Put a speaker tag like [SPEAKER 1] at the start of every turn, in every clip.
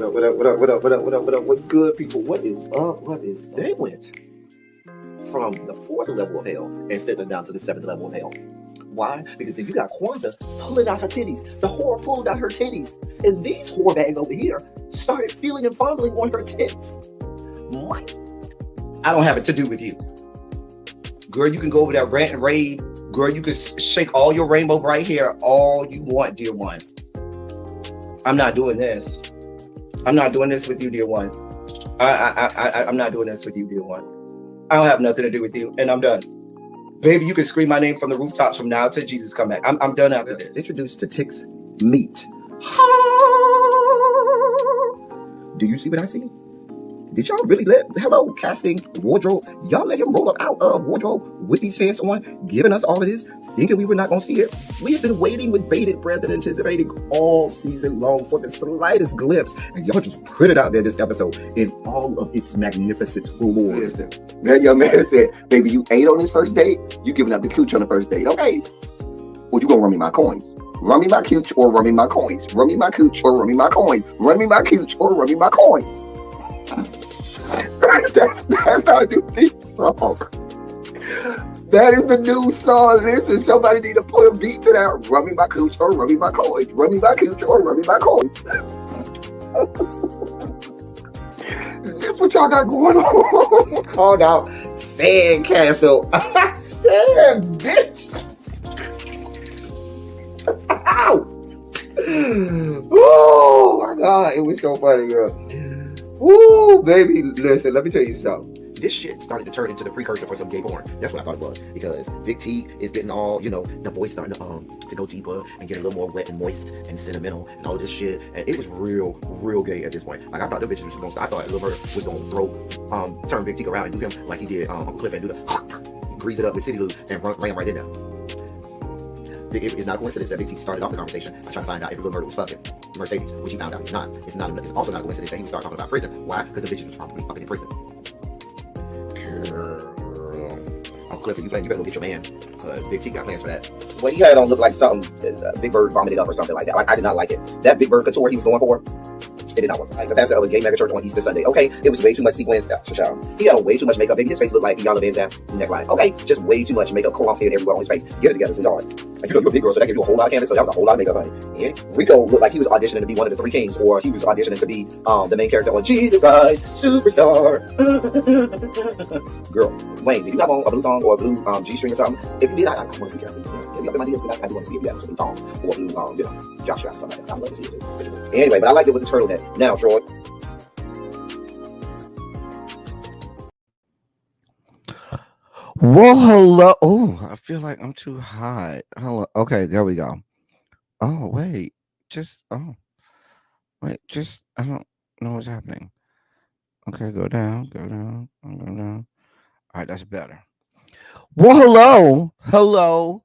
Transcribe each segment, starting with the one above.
[SPEAKER 1] What's good, people? What is up? What is up? They went from the fourth level of hell and sent us down to the seventh level of hell. Why? Because then you got Kwanzaa pulling out her titties. The whore pulled out her titties. And these whore bags over here started feeling and fondling on her tits. What?
[SPEAKER 2] I don't have it to do with you. Girl, you can go over there, rant and rave. Girl, you can shake all your rainbow bright hair all you want, dear one. I'm not doing this. I'm not doing this with you, dear one. I'm not doing this with you, dear one. I don't have nothing to do with you, and I'm done. Baby, you can scream my name from the rooftops from now till Jesus come back. I'm done after this.
[SPEAKER 1] Introduced to Tick's Meat. Do you see what I see? Did y'all really hello, casting, wardrobe, y'all let him roll up out of wardrobe with these pants on, giving us all of this, thinking we were not going to see it? We have been waiting with bated breath and anticipating all season long for the slightest glimpse, and y'all just put it out there this episode in all of its magnificent glory.
[SPEAKER 3] Listen, that young man said, baby, you ate on this first date, you giving up the cooch on the first date, okay? Well, you gonna run me my coins. Run me my cooch or run me my coins. Run me my cooch or run me my coins. Run me my cooch or run me my coins. That's our new theme song. That is the new song. Listen, somebody need to put a beat to that. Run me my cooch or run me my coins. Run me my cooch or run me my coins. This what y'all got going on.
[SPEAKER 1] Called out Sandcastle. Sand, bitch. Oh my God, it was so funny, girl. Woo, baby, listen, let me tell you something. This shit started to turn into the precursor for some gay porn. That's what I thought it was. Because Big T is getting all, the voice starting to go deeper and get a little more wet and moist and sentimental and all this shit. And it was real gay at this point. Like, I thought the bitches was going to, I thought Lil Bird was going to turn Big T around and do him like he did Uncle Cliff and do the, grease it up with City Lou and ran right in there. It's not a coincidence that Big T started off the conversation by trying to find out if Lil Murder was fucking Mercedes, which he found out he's not. It's also not a coincidence that he would start talking about prison. Why? Because the bitches was probably fucking in prison. Girl. Uncle Clifford, you better go get your man. Big T got plans for that. Well, he had it on look like something Big Bird vomited up or something like that. I did not like it. That Big Bird couture he was going for, it did not work. Like the pastor of a gay mega church on Easter Sunday. Okay, it was way too much sequins. He had way too much makeup. Baby, his face looked like Yana Van Zap's neckline. Okay, just way too much makeup, clumped head everywhere on his face. Get it together, sweetheart. Like, you're a big girl, so that gives you a whole lot of canvas. So that was a whole lot of makeup, honey. And Rico looked like he was auditioning to be one of the three kings, or he was auditioning to be the main character on Jesus Christ Superstar. Girl, Wayne, did you have on a blue thong or a blue G-string or something? If you did, I want to see Cassie. Get me up in my DMs, I do want to see if you have some thong or blue, jock strap, something like that. I'd love to see it. Anyway, but I liked it with the turtleneck. Now, Troy.
[SPEAKER 4] Well, hello. Oh, I feel like I'm too hot. Hello. Okay, there we go. Oh, wait. I don't know what's happening. Okay, go down. All right, that's better. Well, hello.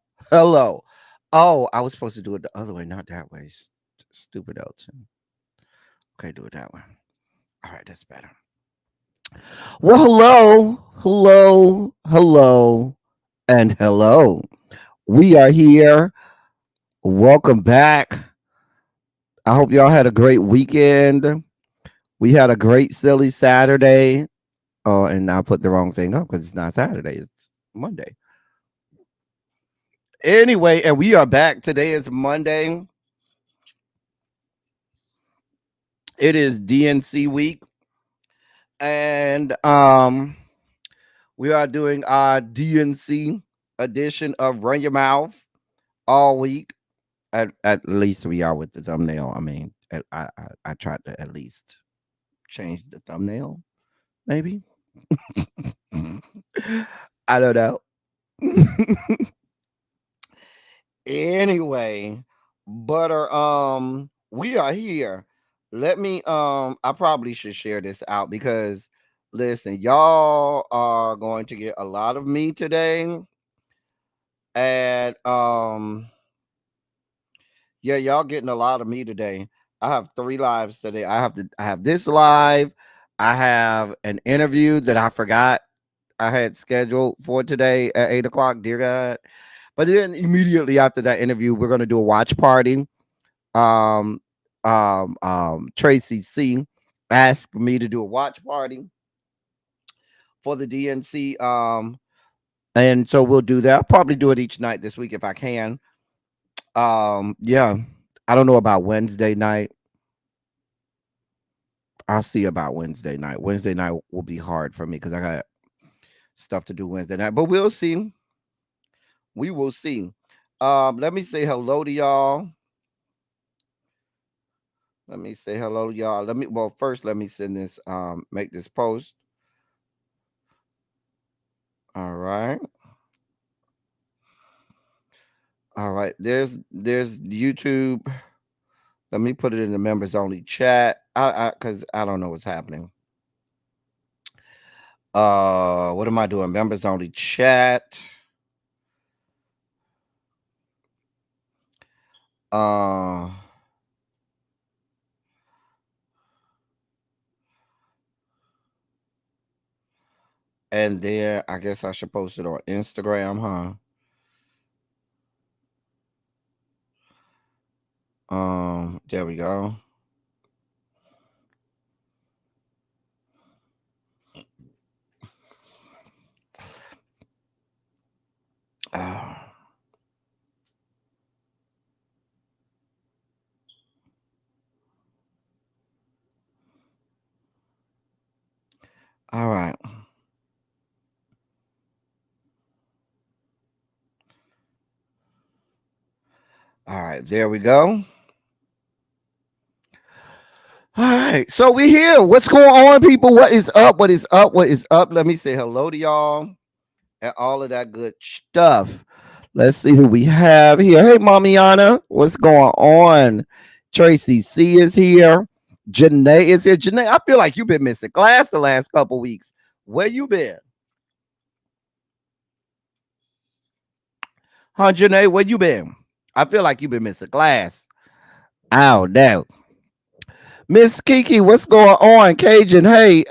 [SPEAKER 4] Oh, I was supposed to do it the other way, not that way. Stupid Elton. Okay, do it that way. All right, that's better. Well, hello, and hello. We are here. Welcome back. I hope y'all had a great weekend. We had a great silly Saturday. Oh, and I put the wrong thing up because it's not Saturday, it's Monday. Anyway, and we are back. Today is Monday. It is DNC week. And we are doing our DNC edition of Run Your Mouth all week. At least we are with the thumbnail. I mean, I tried to at least change the thumbnail, maybe. I don't know. Anyway, but we are here. Let me I probably should share this out because listen, y'all are going to get a lot of me today. And yeah, y'all getting a lot of me today. I have 3 lives today. I have this live. I have an interview that I forgot I had scheduled for today at 8 o'clock, dear God. But then immediately after that interview, we're going to do a watch party. Tracy C asked me to do a watch party for the DNC. And so we'll do that. I'll probably do it each night this week if I can. Yeah. I don't know about Wednesday night. I'll see about Wednesday night. Wednesday night will be hard for me because I got stuff to do Wednesday night. But we'll see. We will see. Let me say hello to y'all. Let me say hello to y'all. First let me send this make this post. All right. All right. There's YouTube. Let me put it in the members only chat. Cuz I don't know what's happening. What am I doing? Members only chat. And then I guess I should post it on Instagram, huh? There we go. All right. All right, there we go. All right, so we're here. What's going on, people? What is up? What is up? What is up? Let me say hello to y'all and all of that good stuff. Let's see who we have here. Hey, Mamiana, what's going on? Tracy C is here. Janae is here. Janae, I feel like you've been missing class the last couple weeks. Where you been? Huh, Janae, where you been? I feel like you've been missing class. Oh, no. Miss Kiki, what's going on? Cajun, hey,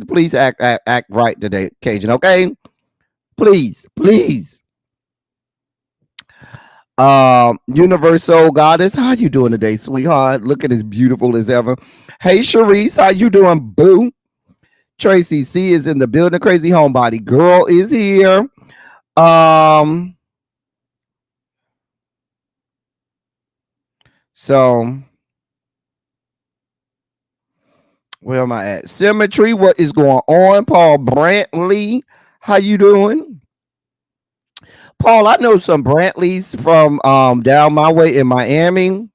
[SPEAKER 4] please act right today, Cajun, okay? Please. Universal Goddess, how you doing today, sweetheart? Looking as beautiful as ever. Hey, Sharice, how you doing, boo? Tracy C is in the building. Crazy Homebody Girl is here. So where am I at? Symmetry, what is going on? Paul Brantley, how you doing? Paul, I know some Brantleys from down my way in Miami.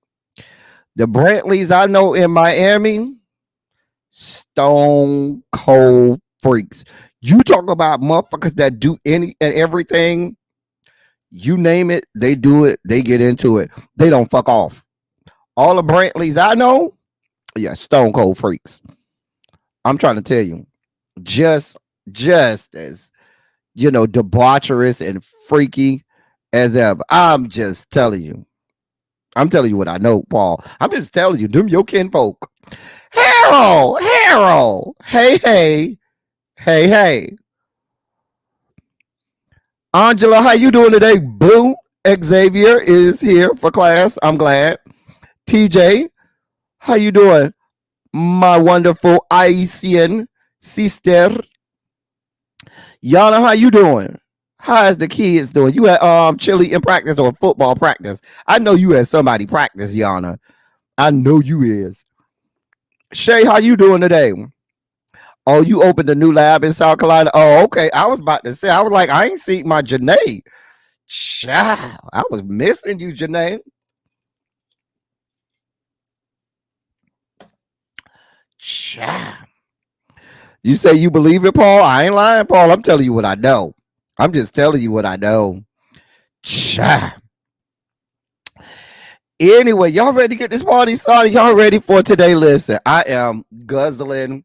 [SPEAKER 4] The Brantleys I know in Miami, stone cold freaks. You talk about motherfuckers that do any and everything. You name it, they do it. They get into it. They don't fuck off. All the Brantleys I know, yeah, stone cold freaks. I'm trying to tell you, just as debaucherous and freaky as ever. I'm just telling you. I'm telling you what I know, Paul. I'm just telling you, them your kinfolk. Harold. Hey. Angela, how you doing today? Boo. Xavier is here for class. I'm glad. TJ, how you doing? My wonderful Haitian sister. Yana, how you doing? How's the kids doing? You at chili in practice or football practice? I know you had somebody practice, Yana. I know you is. Shay, how you doing today? Oh, you opened a new lab in South Carolina. Oh, okay. I was about to say, I was like, I ain't seen my Janae. Child, I was missing you, Janae. Child. You say you believe it, Paul? I ain't lying, Paul. I'm telling you what I know. I'm just telling you what I know. Child. Anyway, y'all ready to get this party started? Y'all ready for today? Listen, I am guzzling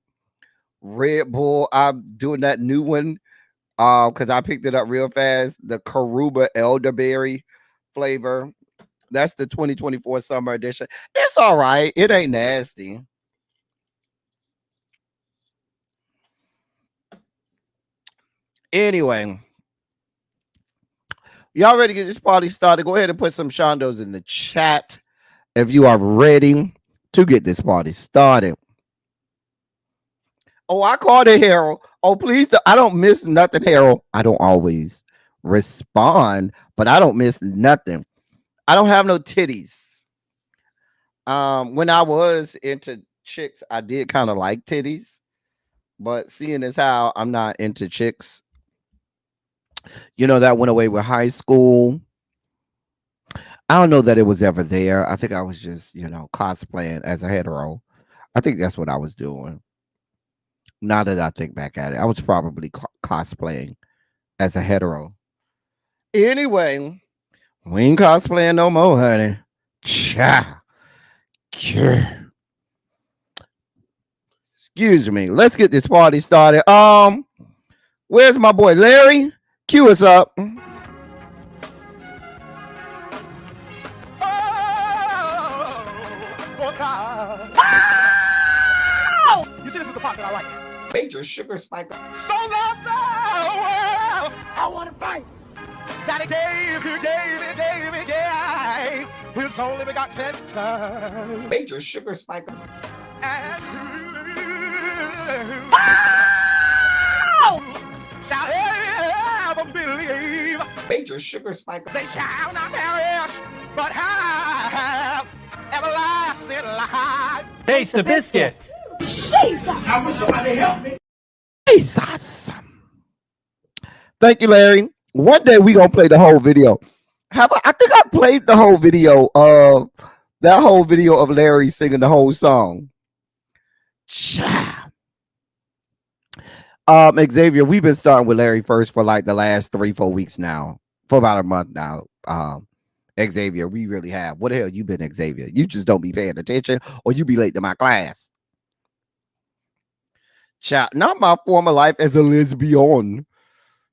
[SPEAKER 4] Red Bull. I'm doing that new one because I picked it up real fast. The Karuba elderberry flavor. That's the 2024 summer edition. It's all right. It ain't nasty. Anyway, y'all ready to get this party started? Go ahead and put some Shondos in the chat if you are ready. to get this party started. Oh, I called it, Harold. Oh, please, I don't miss nothing, Harold. I don't always respond, but I don't miss nothing. I don't have no titties. When I was into chicks, I did kind of like titties, but seeing as how I'm not into chicks, that went away with high school. I don't know that it was ever there. I think I was just, cosplaying as a hetero. I think that's what I was doing. Now that I think back at it, I was probably cosplaying as a hetero. Anyway, we ain't cosplaying no more, honey. Cha. Excuse me. Let's get this party started. Where's my boy Larry? Cue us up.
[SPEAKER 5] You see, this is the part that I like.
[SPEAKER 2] Major sugar spike.
[SPEAKER 5] So love now, I want to fight. That he gave his only begotten son.
[SPEAKER 2] Major sugar spike.
[SPEAKER 5] And shall ever believe.
[SPEAKER 2] Major sugar spike.
[SPEAKER 5] They shall not perish, but have everlasting life.
[SPEAKER 6] Taste the biscuit.
[SPEAKER 4] Jesus. Thank you, Larry. One day we gonna play the whole video. I think I played the whole video of that whole video of Larry singing the whole song. Xavier, we've been starting with Larry first for like the last 3-4 weeks now, for about a month now. Xavier, we really have. What the hell you been, Xavier? You just don't be paying attention, or you be late to my class. Child, not my former life as a lesbian.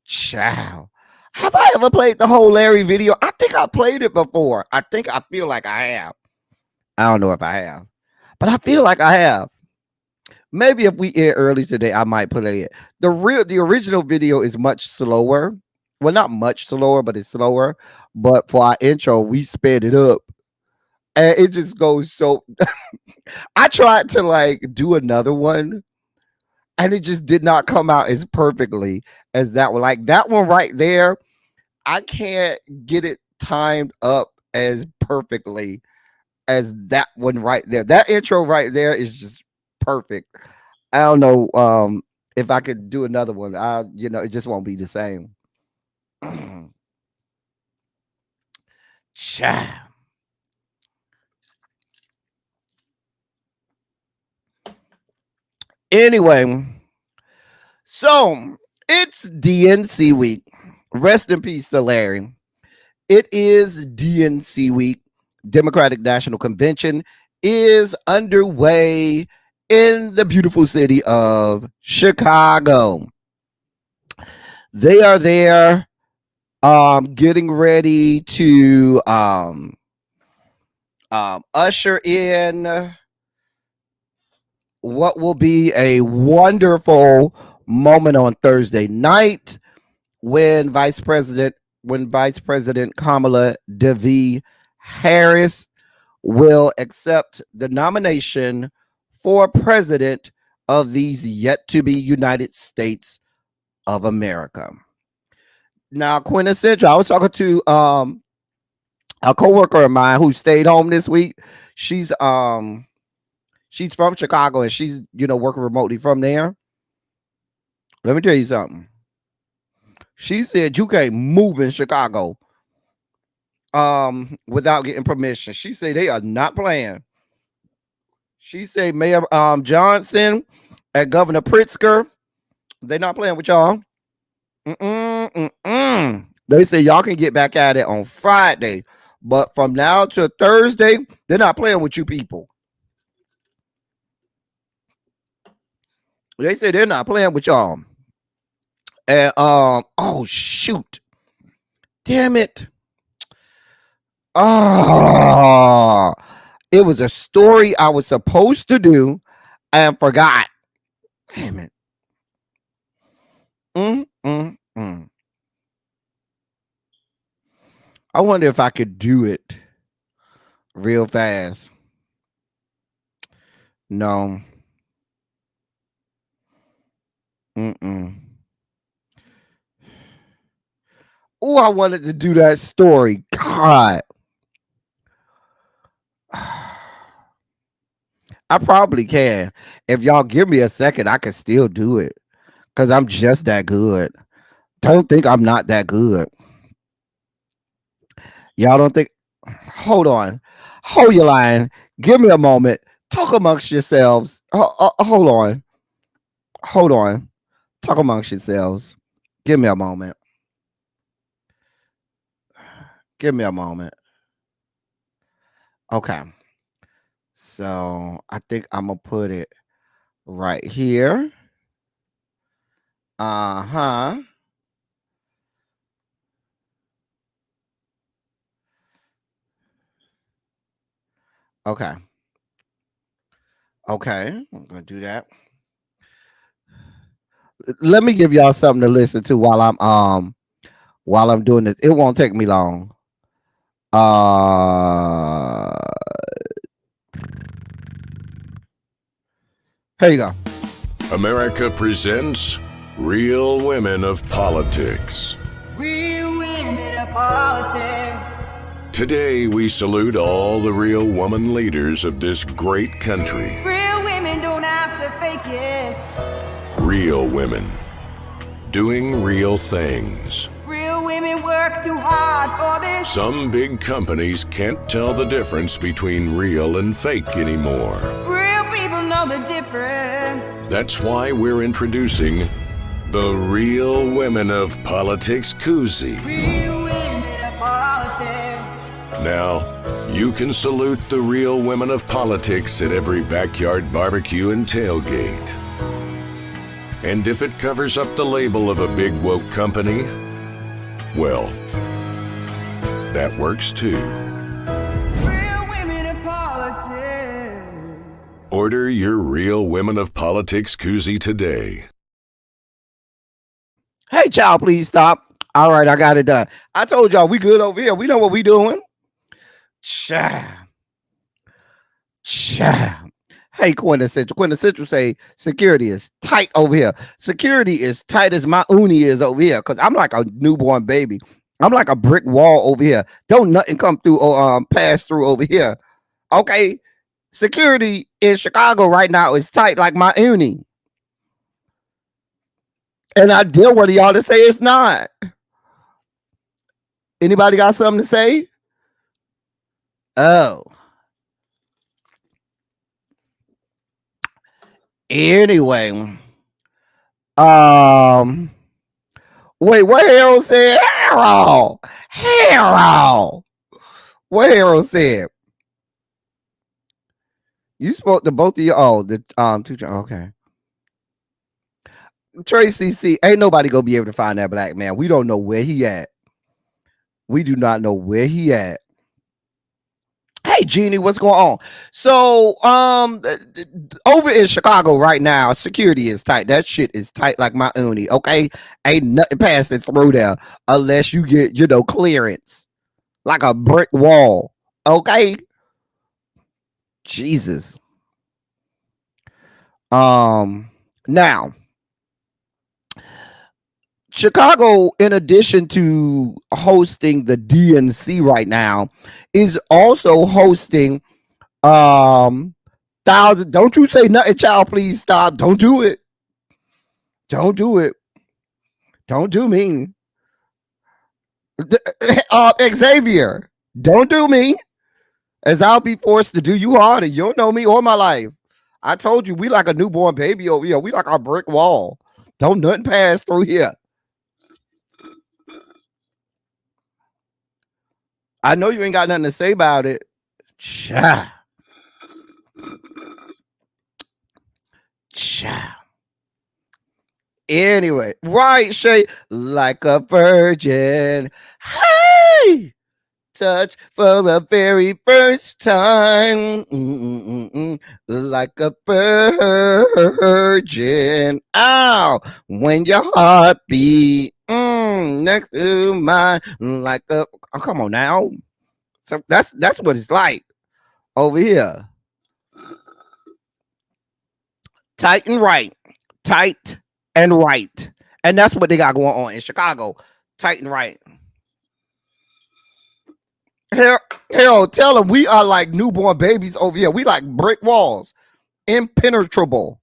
[SPEAKER 4] Child. Have I ever played the whole Larry video? I think I played it before. I feel like I have. I don't know if I have, but I feel like I have. Maybe if we air early today, I might play it. The original video is much slower. Well, not much slower, but it's slower. But for our intro, we sped it up. And it just goes so. I tried to like do another one, and it just did not come out as perfectly as that one. Like that one right there, I can't get it timed up as perfectly as that one right there. That intro right there is just perfect. I don't know if I could do another one. It just won't be the same. Cha. Anyway, so it's DNC week. Rest in peace to Larry. It is DNC week. Democratic National Convention is underway in the beautiful city of Chicago. They are there getting ready to usher in what will be a wonderful moment on Thursday night when Vice President Kamala DeVie Harris will accept the nomination for president of these yet to be United States of America. Now, quintessential, I was talking to a coworker of mine who stayed home this week. She's from Chicago, and she's working remotely from there. Let me tell you something. She said you can't move in Chicago without getting permission. She said they are not playing. She said Mayor Johnson and Governor Pritzker, they're not playing with y'all. They say y'all can get back at it on Friday, but from now to Thursday, they're not playing with you people. They say they're not playing with y'all. And oh shoot. Damn it. Oh, it was a story I was supposed to do and forgot. Damn it. I wonder if I could do it real fast. No. Mm-mm. Oh, I wanted to do that story. God. I probably can. If y'all give me a second, I can still do it. Because I'm just that good. Don't think I'm not that good. Y'all don't think. Hold on. Hold your line. Give me a moment. Talk amongst yourselves. Hold on. Hold on. Talk amongst yourselves. Give me a moment. Give me a moment. Okay. So I think I'm going to put it right here. Uh-huh. Okay. Okay. I'm going to do that. Let me give y'all something to listen to while I'm doing this. It won't take me long. Here you go.
[SPEAKER 6] America presents Real Women of Politics.
[SPEAKER 7] Real women of politics.
[SPEAKER 6] Today, we salute all the real woman leaders of this great country.
[SPEAKER 7] Real women don't have to fake it.
[SPEAKER 6] Real women. Doing real things.
[SPEAKER 7] Real women work too hard for this.
[SPEAKER 6] Some big companies can't tell the difference between real and fake anymore.
[SPEAKER 7] Real people know the difference.
[SPEAKER 6] That's why we're introducing the Real Women of Politics koozie.
[SPEAKER 7] Real women of politics.
[SPEAKER 6] Now, you can salute the real women of politics at every backyard barbecue and tailgate. And if it covers up the label of a big woke company, well, that works too.
[SPEAKER 7] Real women of politics.
[SPEAKER 6] Order your Real Women of Politics koozie today.
[SPEAKER 4] Hey, child, please stop. All right, I got it done. I told y'all we good over here. We know what we doing. Cha. Hey, Quintessential say security is tight over here. Security is tight as my uni is over here because I'm like a newborn baby. I'm like a brick wall over here. Don't nothing come through or pass through over here. Okay, security in Chicago right now is tight like my uni. And I dare one of y'all to say it's not. Anybody got something to say? Oh. Anyway. Wait, what Harold said? Harold. What Harold said? You spoke to both of you. Oh, the two. Okay. Tracy C. Ain't nobody gonna be able to find that black man. We don't know where he at. We do not know where he at. Hey, Jeannie, what's going on? So, over in Chicago right now, security is tight. That shit is tight like my uni. Okay, ain't nothing passing through there unless you get, clearance, like a brick wall. Okay, Jesus. Now, Chicago, in addition to hosting the DNC right now, is also hosting thousand. Don't you say nothing, child. Please stop. Don't do it. Don't do it. Don't do me. Xavier, don't do me, as I'll be forced to do you harder. You don't know me or my life. I told you we like a newborn baby over here. We like a brick wall. Don't nothing pass through here. I know you ain't got nothing to say about it. Cha. Anyway, right, Shay, like a virgin. Hey, touch for the very first time. Like a virgin. Ow, when your heart beat next to mine, like a. Oh, come on now. So that's what it's like over here. tight and right, tight and right, and that's what they got going on in Chicago. Tight and right. Harold, tell them we are like newborn babies over here. We like brick walls, impenetrable.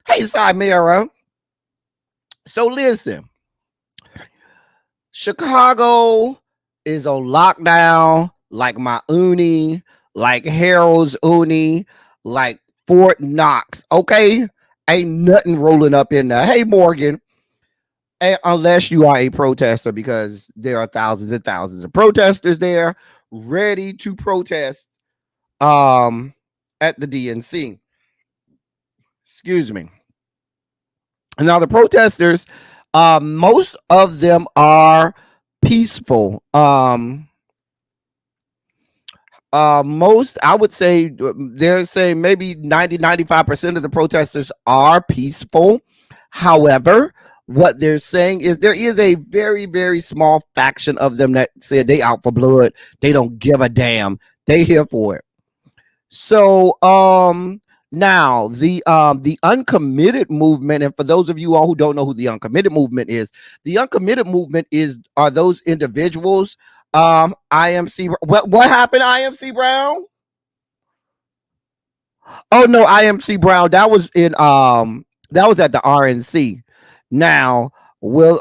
[SPEAKER 4] Hey, Samira. So listen, Chicago is on lockdown, like my uni, like Harold's uni, like Fort Knox. Okay, ain't nothing rolling up in there. Hey, Morgan. Unless you are a protester, because there are thousands and thousands of protesters there ready to protest at the DNC. Excuse me. Now the protesters, most of them are peaceful. Most, I would say, they're saying maybe 95% of the protesters are peaceful. However, what they're saying is there is a very, very small faction of them that said they out for blood. They don't give a damn. They here for it. So now the uncommitted movement, and for those of you all who don't know who the uncommitted movement is, the uncommitted movement are those individuals. IMC, what happened, IMC Brown? Oh no, IMC Brown, that was in that was at the RNC. Now, will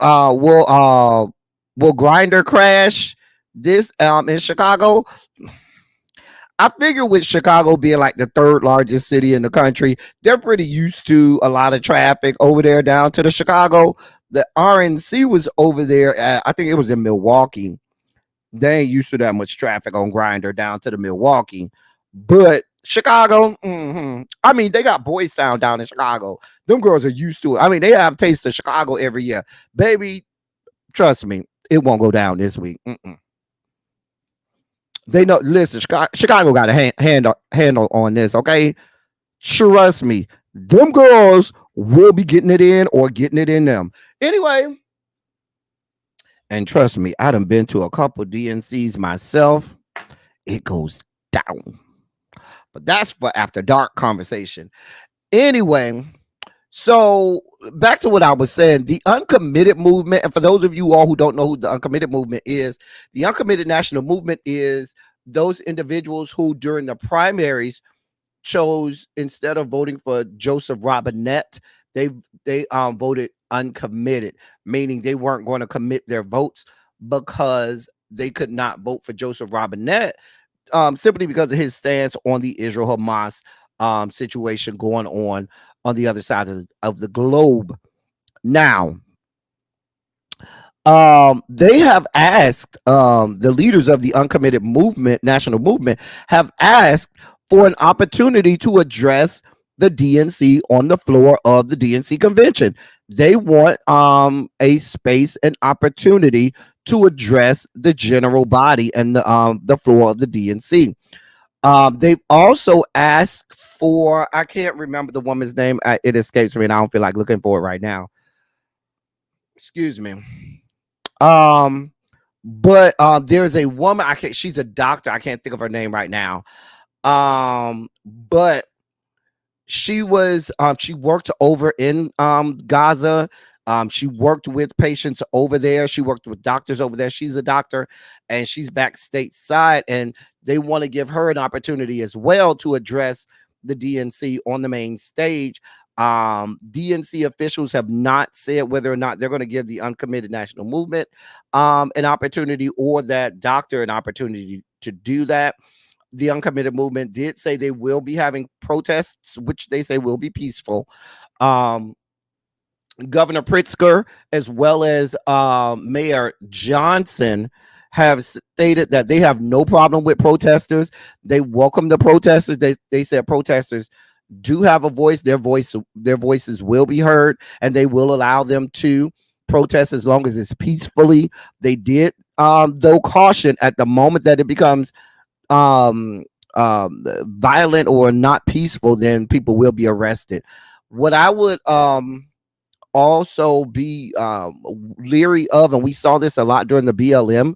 [SPEAKER 4] Grinder crash this in Chicago? I figure with Chicago being like the third largest city in the country, they're pretty used to a lot of traffic over there down to the Chicago. The RNC was over there I think it was in Milwaukee. They ain't used to that much traffic on Grinder down to the Milwaukee. But Chicago, I mean, they got Boys Town down in Chicago. Them girls are used to it. I mean, they have Taste of Chicago every year. Baby, trust me, it won't go down this week. They know, listen, Chicago got a handle on this, okay? Trust me, them girls will be getting it in or getting it in them. Anyway, and trust me, I done been to a couple DNCs myself. It goes down. But that's for after dark conversation. Anyway, so back to what I was saying, the uncommitted movement, and for those of you all who don't know who the uncommitted movement is, the uncommitted national movement is those individuals who during the primaries chose, instead of voting for Joseph Robinette, they voted uncommitted, meaning they weren't going to commit their votes because they could not vote for Joseph Robinette simply because of his stance on the Israel-Hamas situation going on the other side of the globe. Now, they have asked, the leaders of the uncommitted movement, national movement, have asked for an opportunity to address the DNC on the floor of the DNC convention. They want a space and opportunity to address the general body and the floor of the DNC. They've also asked for, I can't remember the woman's name. It escapes me and I don't feel like looking for it right now. Excuse me. But there's a woman, she's a doctor. I can't think of her name right now. But she was, she worked over in Gaza. She worked with patients over there. She worked with doctors over there. She's a doctor and she's back stateside, and they want to give her an opportunity as well to address the DNC on the main stage. DNC officials have not said whether or not they're going to give the uncommitted national movement an opportunity or that doctor an opportunity to do that. The uncommitted movement did say they will be having protests, which they say will be peaceful. Governor Pritzker, as well as Mayor Johnson, have stated that they have no problem with protesters. They welcome the protesters. They said protesters do have a voice. Their voices will be heard, and they will allow them to protest as long as it's peacefully. They did, though, caution at the moment that it becomes violent or not peaceful, then people will be arrested. What I would also be leery of, and we saw this a lot during the BLM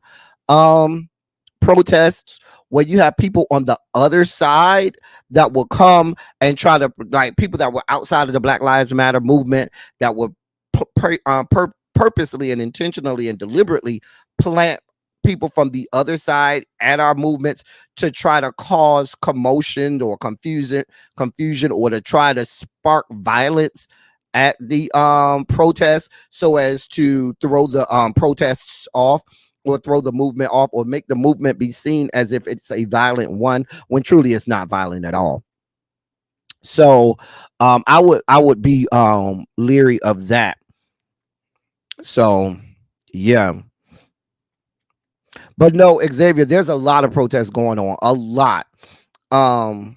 [SPEAKER 4] protests, where you have people on the other side that will come and try to, like, people that were outside of the Black Lives Matter movement that were purposely and intentionally and deliberately plant people from the other side at our movements to try to cause commotion or confusion, or to try to spark violence at the protests, so as to throw the protests off, or throw the movement off, or make the movement be seen as if it's a violent one, when truly it's not violent at all. So I would be leery of that. So yeah. But no, Xavier, there's a lot of protests going on. A lot. Lot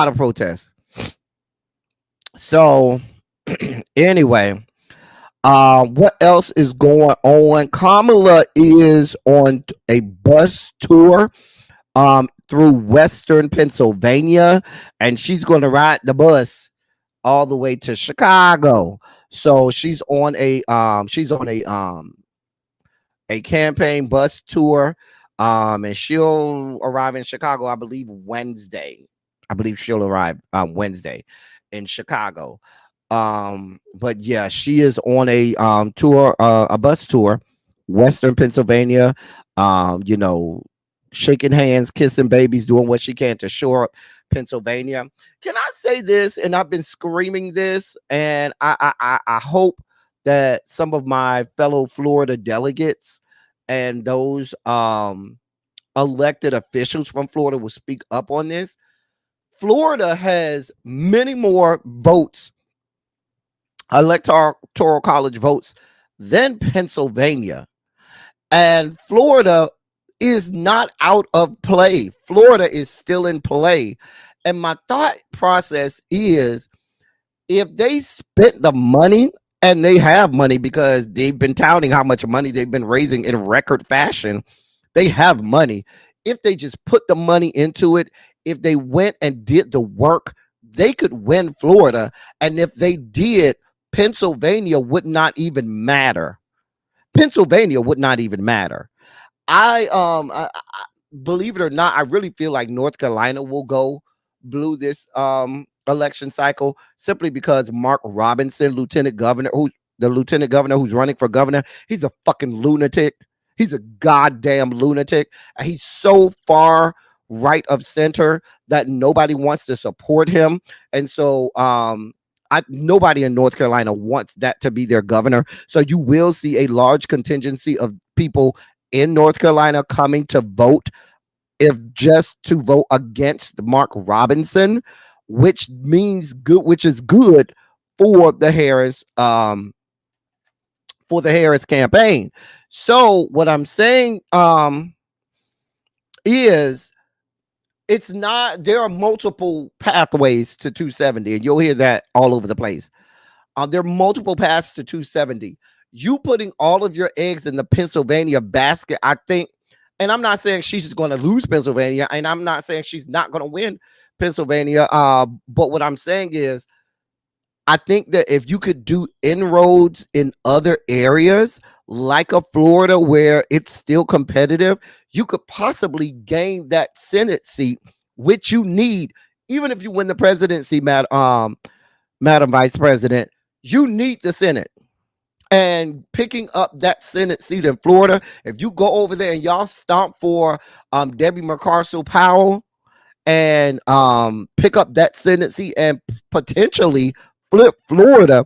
[SPEAKER 4] of protests. So anyway, what else is going on? Kamala is on a bus tour through Western Pennsylvania, and she's going to ride the bus all the way to Chicago. So she's on a campaign bus tour, and she'll arrive in Chicago, I believe, Wednesday. I believe she'll arrive Wednesday in Chicago. But yeah, she is on a tour, a bus tour, Western Pennsylvania, you know, shaking hands, kissing babies, doing what she can to shore up Pennsylvania. Can I say this? And I've been screaming this, and I hope that some of my fellow Florida delegates and those elected officials from Florida will speak up on this. Florida has many more votes, electoral college votes, than Pennsylvania. And Florida is not out of play. Florida is still in play. And my thought process is, if they spent the money, and they have money because they've been touting how much money they've been raising in record fashion, they have money. If they just put the money into it, if they went and did the work, they could win Florida. And if they did, Pennsylvania would not even matter. Pennsylvania would not even matter. I believe it or not, I really feel like North Carolina will go blue this election cycle, simply because Mark Robinson, who's the lieutenant governor who's running for governor, he's a fucking lunatic. He's a goddamn lunatic. And he's so far right of center that nobody wants to support him. And so nobody in North Carolina wants that to be their governor. So you will see a large contingency of people in North Carolina coming to vote, if just to vote against Mark Robinson, which is good for the Harris campaign. So what I'm saying is, it's not, there are multiple pathways to 270, and you'll hear that all over the place. There are multiple paths to 270. You putting all of your eggs in the Pennsylvania basket, I think, and I'm not saying she's going to lose Pennsylvania, and I'm not saying she's not going to win Pennsylvania. But what I'm saying is, I think that if you could do inroads in other areas, like a Florida, where it's still competitive, you could possibly gain that Senate seat, which you need. Even if you win the presidency, Madam Vice President, you need the Senate. And picking up that Senate seat in Florida, if you go over there and y'all stomp for Debbie McCarcel-Powell and pick up that Senate seat and potentially flip Florida,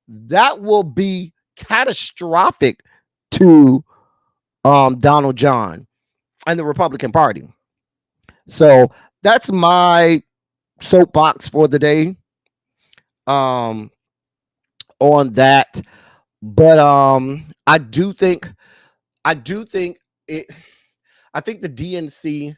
[SPEAKER 4] that will be catastrophic to Donald John and the Republican Party. So that's my soapbox for the day on that. But I think the DNC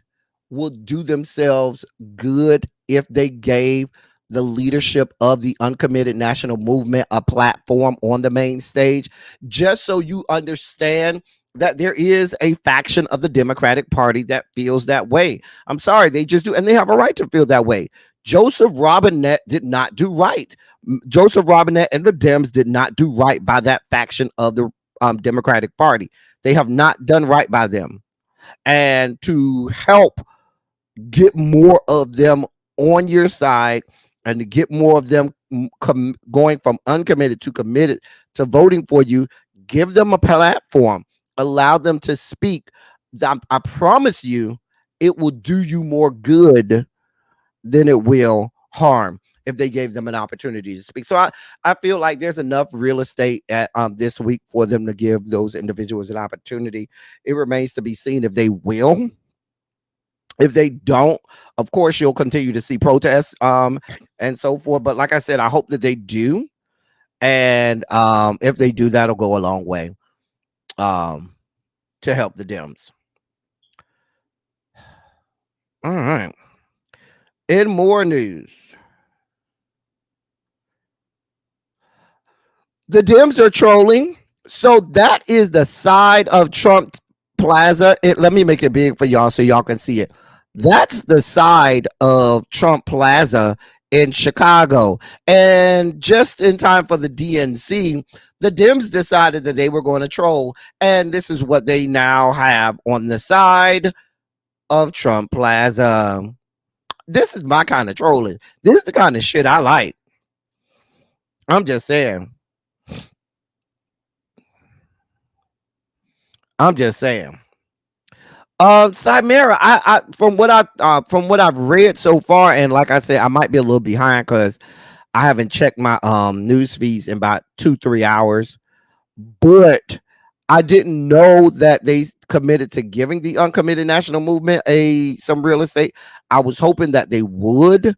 [SPEAKER 4] will do themselves good if they gave the leadership of the uncommitted national movement a platform on the main stage, just so you understand that there is a faction of the Democratic Party that feels that way. I'm sorry, they just do, and they have a right to feel that way. Joseph Robinette did not do right. Joseph Robinette and the Dems did not do right by that faction of the Democratic Party. They have not done right by them. and to help get more of them on your side and to get more of them going from uncommitted to committed to voting for you. Give them a platform, allow them to speak. I promise you, it will do you more good than it will harm if they gave them an opportunity to speak. So I feel like there's enough real estate at this week for them to give those individuals an opportunity. It remains to be seen if they will. If they don't, of course, you'll continue to see protests and so forth. But like I said, I hope that they do. And if they do, that'll go a long way to help the Dems. All right. In more news, the Dems are trolling. So that is the side of Trump Plaza. Let me make it big for y'all so y'all can see it. That's the side of Trump Plaza in Chicago. And just in time for the DNC, the Dems decided that they were going to troll. And this is what they now have on the side of Trump Plaza. This is my kind of trolling. This is the kind of shit I like. I'm just saying. Simera, I from what I've read so far, and like I said, I might be a little behind because I haven't checked my news feeds in about 2-3 hours. But I didn't know that they committed to giving the uncommitted national movement some real estate. I was hoping that they would,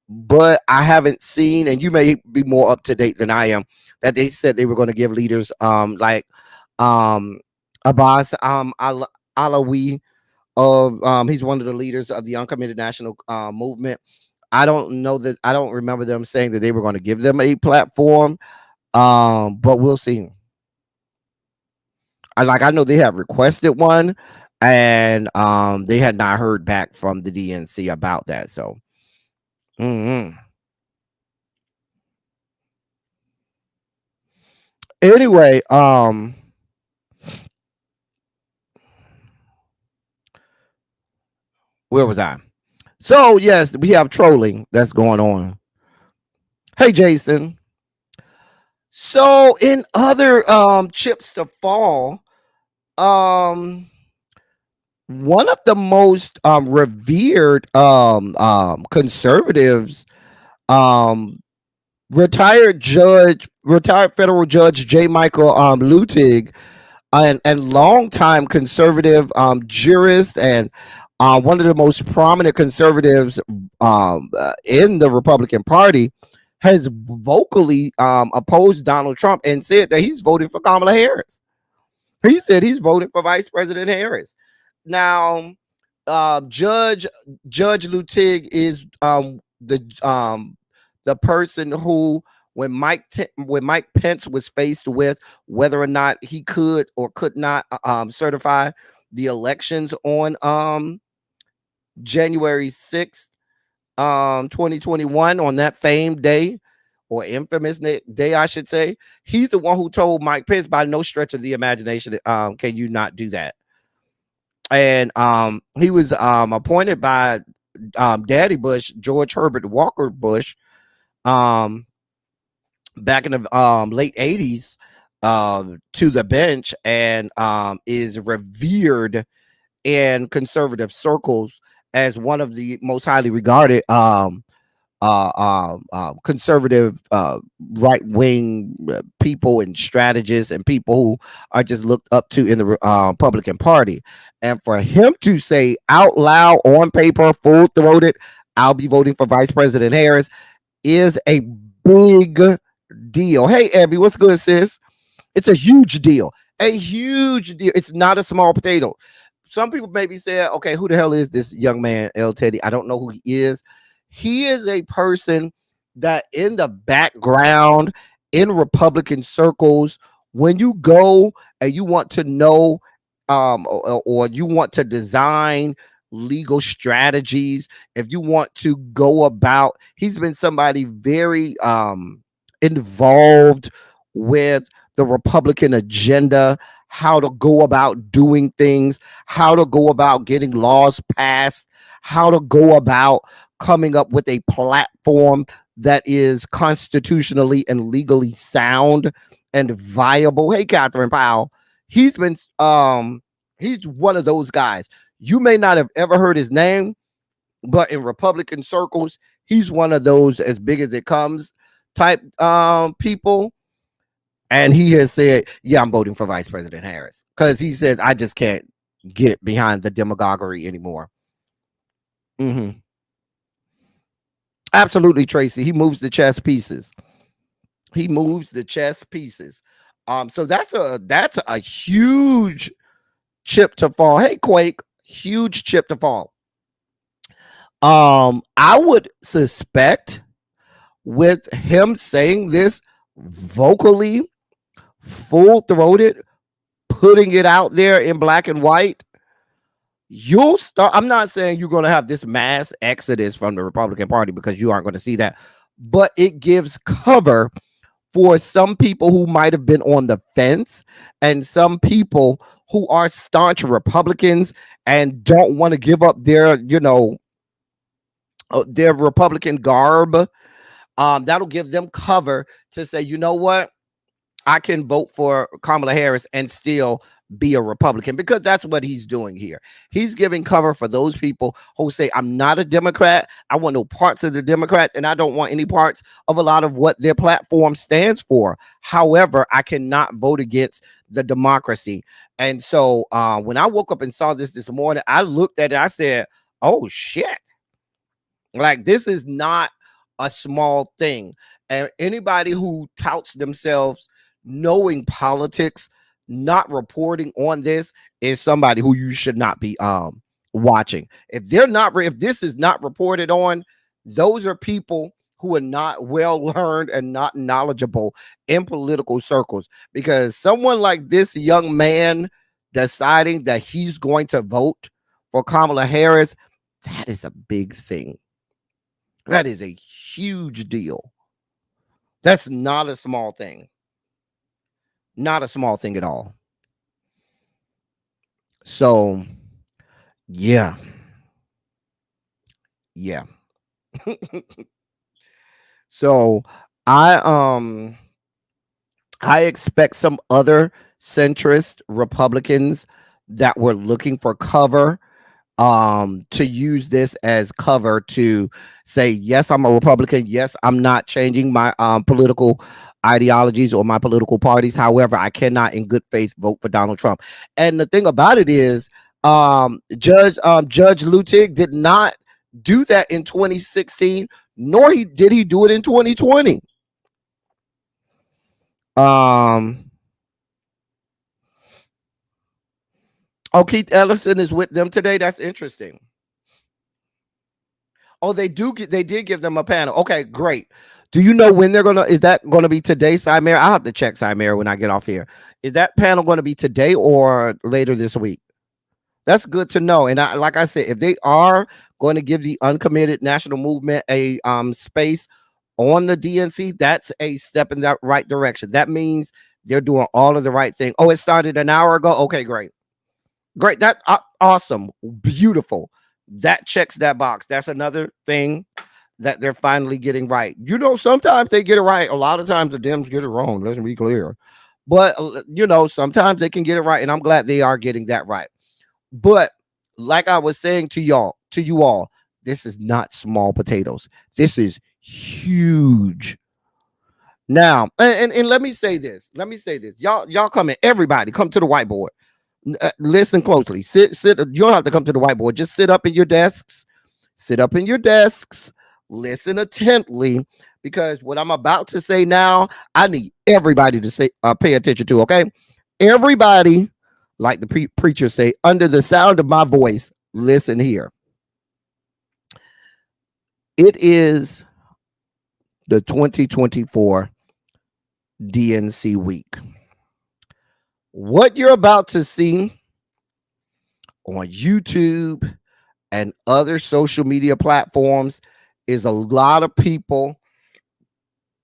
[SPEAKER 4] but I haven't seen, and you may be more up to date than I am, that they said they were going to give leaders like Abbas Alawi of he's one of the leaders of the uncommitted national movement. I don't remember them saying that they were going to give them a platform, but we'll see. I know they have requested one, and they had not heard back from the DNC about that. So, anyway, where was I? So yes, we have trolling that's going on. Hey, Jason. So in other chips to fall, one of the most revered conservatives, retired federal judge J. Michael Lutig, and longtime conservative jurist and one of the most prominent conservatives in the Republican Party, has vocally opposed Donald Trump and said that he's voting for Kamala Harris. He said he's voting for Vice President Harris. Now, Judge Lutig is the person who, when Mike Pence was faced with whether or not he could or could not certify the elections on January 6th, 2021, on that famed day, or infamous day, I should say, he's the one who told Mike Pence, by no stretch of the imagination, can you not do that? And he was appointed by Daddy Bush, George Herbert Walker Bush, back in the late 80s, to the bench, and is revered in conservative circles as one of the most highly regarded conservative right-wing people and strategists and people who are just looked up to in the Republican Party. And for him to say out loud, on paper, full-throated, I'll be voting for Vice President Harris, is a big deal. Hey, Abby, what's good, sis? It's a huge deal. A huge deal. It's not a small potato. Some people maybe say, okay, who the hell is this young man, L. Teddy? I don't know who he is. He is a person that in the background, in Republican circles, when you go and you want to know or you want to design legal strategies, if you want to go about, he's been somebody very involved with the Republican agenda, how to go about doing things, how to go about getting laws passed, how to go about coming up with a platform that is constitutionally and legally sound and viable. Hey, Catherine Powell, he's been he's one of those guys. You may not have ever heard his name, but in Republican circles, he's one of those as big as it comes type people. And he has said, yeah, I'm voting for Vice President Harris, because he says, I just can't get behind the demagoguery anymore. Absolutely, Tracy. He moves the chess pieces. He moves the chess pieces. So that's a huge chip to fall. Hey, Quake, huge chip to fall. I would suspect with him saying this vocally, full-throated, putting it out there in black and white, you'll start. I'm not saying you're going to have this mass exodus from the Republican Party, because you aren't going to see that, but it gives cover for some people who might have been on the fence, and some people who are staunch Republicans and don't want to give up their, their Republican garb. That'll give them cover to say, you know what, I can vote for Kamala Harris and still be a Republican, because that's what he's doing here. He's giving cover for those people who say, I'm not a Democrat. I want no parts of the Democrats, and I don't want any parts of a lot of what their platform stands for. However, I cannot vote against the democracy. And so when I woke up and saw this morning, I looked at it, I said, oh shit. Like, this is not a small thing. And anybody who touts themselves knowing politics, not reporting on this, is somebody who you should not be watching. If this is not reported on, those are people who are not well learned and not knowledgeable in political circles. Because someone like this young man deciding that he's going to vote for Kamala Harris, that is a big thing. That is a huge deal. That's not a small thing. Not a small thing at all. So, yeah. So, I expect some other centrist Republicans that were looking for cover to use this as cover to say, yes, I'm a Republican. Yes, I'm not changing my political ideologies or my political parties. However, I cannot in good faith vote for Donald Trump. And the thing about it is, Judge Lutig did not do that in 2016, nor did he do it in 2020. Keith Ellison is with them today. That's interesting. Oh, they did give them a panel. Okay, great. Do you know when is that gonna be today, Simir? I'll have to check, Simir, when I get off here. Is that panel going to be today or later this week? That's good to know. And like I said, if they are going to give the uncommitted national movement a space on the DNC, that's a step in that right direction. That means they're doing all of the right thing. Oh, it started an hour ago. Okay, great. That awesome, beautiful. That checks that box. That's another thing that they're finally getting right. Sometimes they get it right. A lot of times the Dems get it wrong. Let's be clear. But sometimes they can get it right, and I'm glad they are getting that right. But like I was saying to you all, this is not small potatoes. This is huge. Now, and let me say this. Y'all come in. Everybody come to the whiteboard. Listen closely. Sit. You don't have to come to the whiteboard. Just sit up in your desks. Listen attentively, because what I'm about to say now, I need everybody to pay attention to. Okay, everybody, like the preacher say, under the sound of my voice, listen here. It is the 2024 DNC week. What you're about to see on YouTube and other social media platforms is a lot of people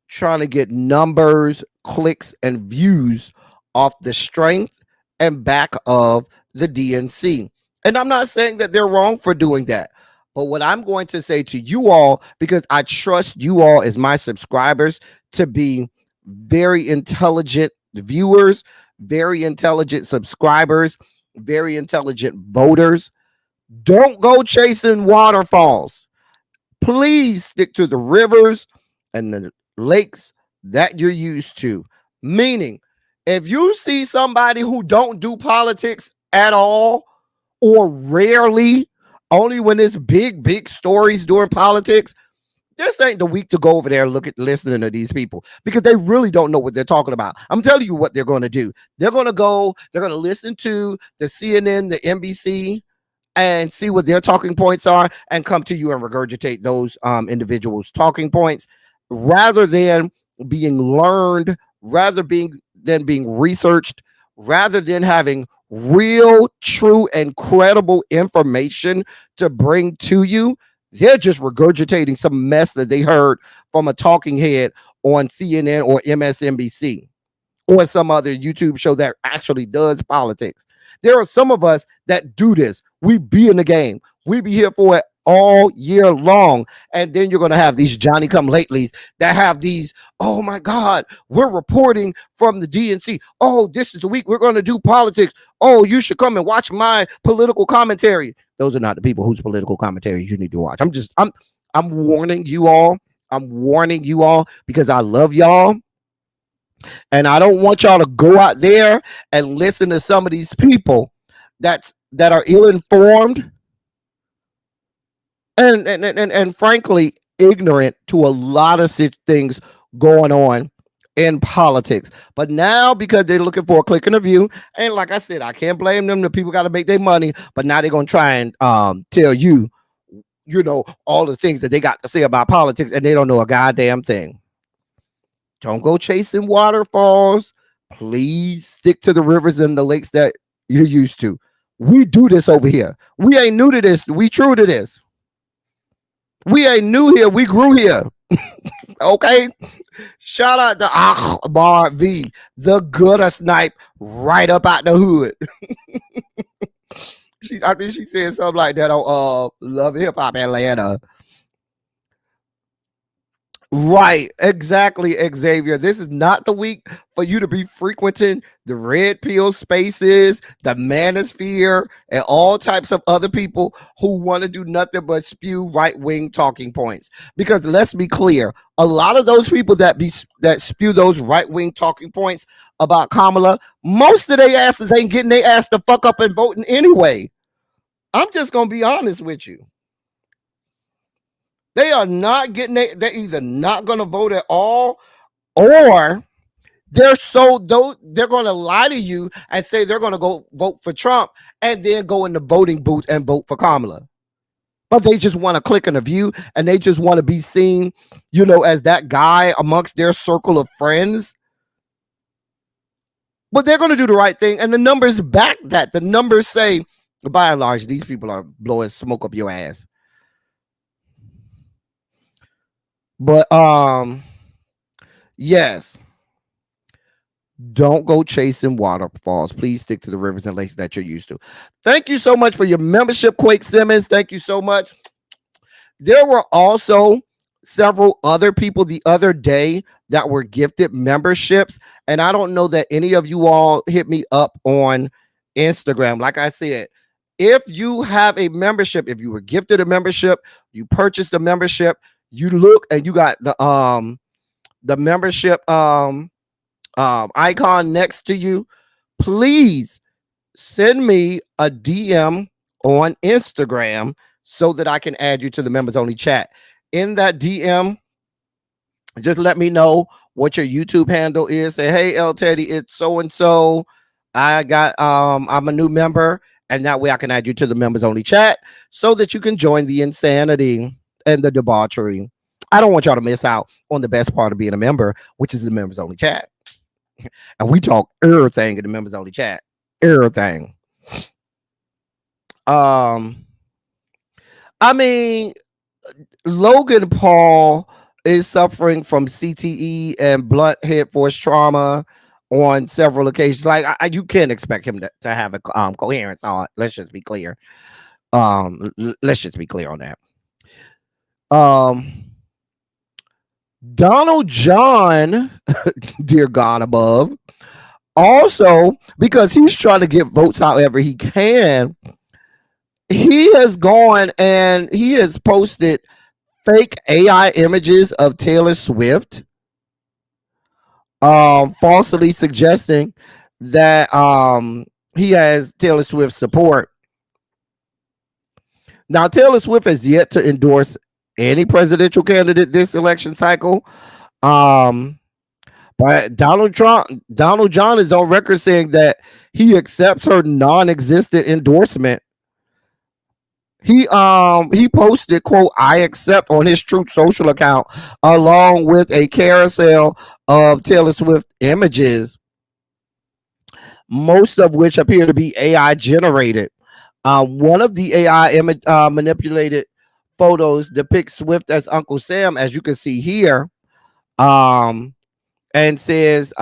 [SPEAKER 4] trying to get numbers, clicks, and views off the strength and back of the DNC. And I'm not saying that they're wrong for doing that. But what I'm going to say to you all, because I trust you all as my subscribers to be very intelligent viewers, very intelligent subscribers, very intelligent voters, don't go chasing waterfalls. Please stick to the rivers and the lakes that you're used to. Meaning, if you see somebody who don't do politics at all or rarely, only when it's big stories during politics, this ain't the week to go over there and listening to these people, because they really don't know what they're talking about. I'm telling you what they're going to do. They're going to listen to the CNN, the NBC, and see what their talking points are and come to you and regurgitate those individuals' talking points rather than being learned, than being researched, rather than having real, true, and credible information to bring to you. They're just regurgitating some mess that they heard from a talking head on CNN or MSNBC or some other YouTube show that actually does politics. There are some of us that do this. We be in the game. We be here for it all year long. And then you're going to have these Johnny come latelys that have these, oh my God, we're reporting from the DNC. Oh, this is the week we're going to do politics. Oh, you should come and watch my political commentary. Those are not the people whose political commentaries you need to watch. I'm warning you all. I'm warning you all because I love y'all. And I don't want y'all to go out there and listen to some of these people that are ill-informed and frankly ignorant to a lot of such things going on in politics. But now, because they're looking for a click and a view, and like I said, I can't blame them. The people got to make their money, but now they're gonna try and tell you, all the things that they got to say about politics, and they don't know a goddamn thing. Don't go chasing waterfalls. Please stick to the rivers and the lakes that you're used to. We do this over here. We ain't new to this. We true to this. We ain't new here. We grew here. Okay? Shout out to Akbar V, the gooder snipe right up out the hood. I think she said something like that on Love Hip Hop Atlanta. Right, exactly, Xavier. This is not the week for you to be frequenting the red pill spaces, the manosphere, and all types of other people who want to do nothing but spew right-wing talking points. Because let's be clear, a lot of those people that spew those right-wing talking points about Kamala, most of their asses ain't getting their ass to fuck up and voting anyway. I'm just gonna be honest with you. They are not getting they're either not going to vote at all, or they're going to lie to you and say they're going to go vote for Trump and then go in the voting booth and vote for Kamala. But they just want to click on a view and they just want to be seen, as that guy amongst their circle of friends. But they're going to do the right thing, and the numbers back that. The numbers say, by and large, these people are blowing smoke up your ass. But yes, don't go chasing waterfalls. Please stick to the rivers and lakes that you're used to. Thank you so much for your membership, Quake Simmons. Thank you so much. There were also several other people the other day that were gifted memberships, and I don't know that any of you all hit me up on Instagram. Like I said, if you have a membership, if you were gifted a membership, you purchased a membership, you look and you got the membership icon next to you, please send me a DM on Instagram so that I can add you to the members only chat. In that DM, just let me know what your YouTube handle is. Say, hey, L Teddy, it's so and so. I'm a new member, and that way I can add you to the members only chat so that you can join the insanity and the debauchery. I don't want y'all to miss out on the best part of being a member, which is the members only chat. And we talk everything in the members only chat. Everything. I mean, Logan Paul is suffering from CTE and blunt head force trauma on several occasions. Like you can't expect him to have a coherence on. Let's just be clear. Let's just be clear on that. Donald John, dear God above, also because he's trying to get votes however he can, he has gone and he has posted fake AI images of Taylor Swift, falsely suggesting that he has Taylor Swift support. Now, Taylor Swift has yet to endorse any presidential candidate this election cycle. But Donald John is on record saying that he accepts her non-existent endorsement. He posted, quote, "I accept" on his Truth Social account, along with a carousel of Taylor Swift images, most of which appear to be AI generated. One of the AI manipulated photos depicts Swift as Uncle Sam, as you can see here, and says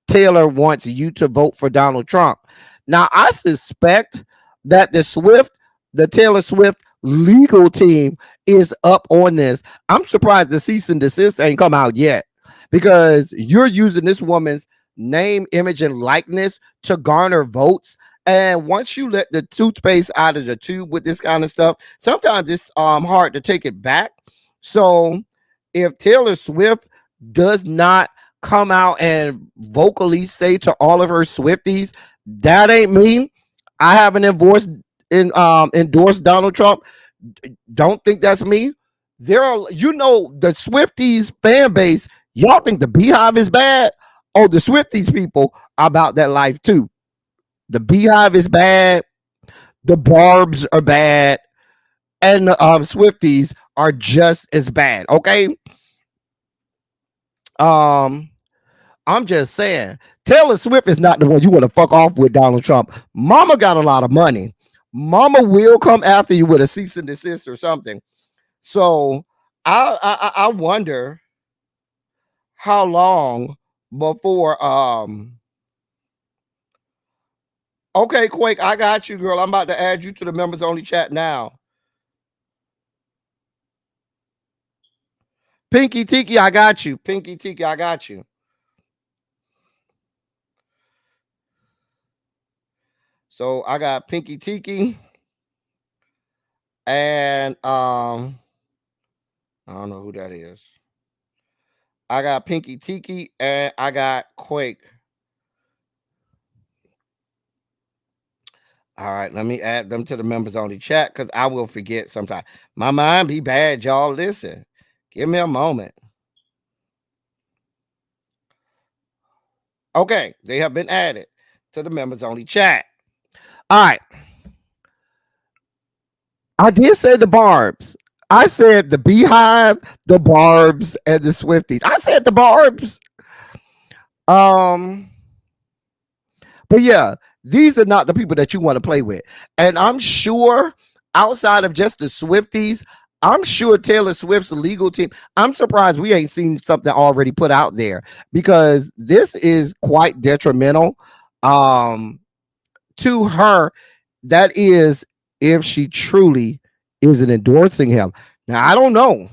[SPEAKER 4] Taylor wants you to vote for Donald Trump. Now, I suspect that the Taylor Swift legal team is up on this. I'm surprised the cease and desist ain't come out yet, because you're using this woman's name, image, and likeness to garner votes. And once you let the toothpaste out of the tube with this kind of stuff, sometimes it's hard to take it back. So if Taylor Swift does not come out and vocally say to all of her Swifties, "That ain't me, I haven't endorsed Donald Trump, don't think that's me," there are, the Swifties fan base, y'all think the Beehive is bad? Oh, the Swifties people are about that life too. The Beehive is bad, the Barbs are bad, and the Swifties are just as bad. Okay. I'm just saying, Taylor Swift is not the one you want to fuck off with, Donald Trump. Mama got a lot of money. Mama will come after you with a cease and desist or something. So I wonder how long before okay, Quake, I got you, girl. I'm about to add you to the members only chat now. Pinky Tiki, I got you. Pinky Tiki, I got you. So I got Pinky Tiki and I don't know who that is. I got Pinky Tiki and I got Quake. All right, let me add them to the members only chat because I will forget sometime. My mind be bad, y'all. Listen, give me a moment. Okay, they have been added to the members only chat. All right. I did say the Barbs. I said the Beehive, the Barbs, and the Swifties. I said the Barbs. But yeah, these are not the people that you want to play with. And I'm sure outside of just the Swifties, I'm sure Taylor Swift's legal team, I'm surprised we ain't seen something already put out there, because this is quite detrimental to her. That is, if she truly isn't endorsing him. Now, I don't know.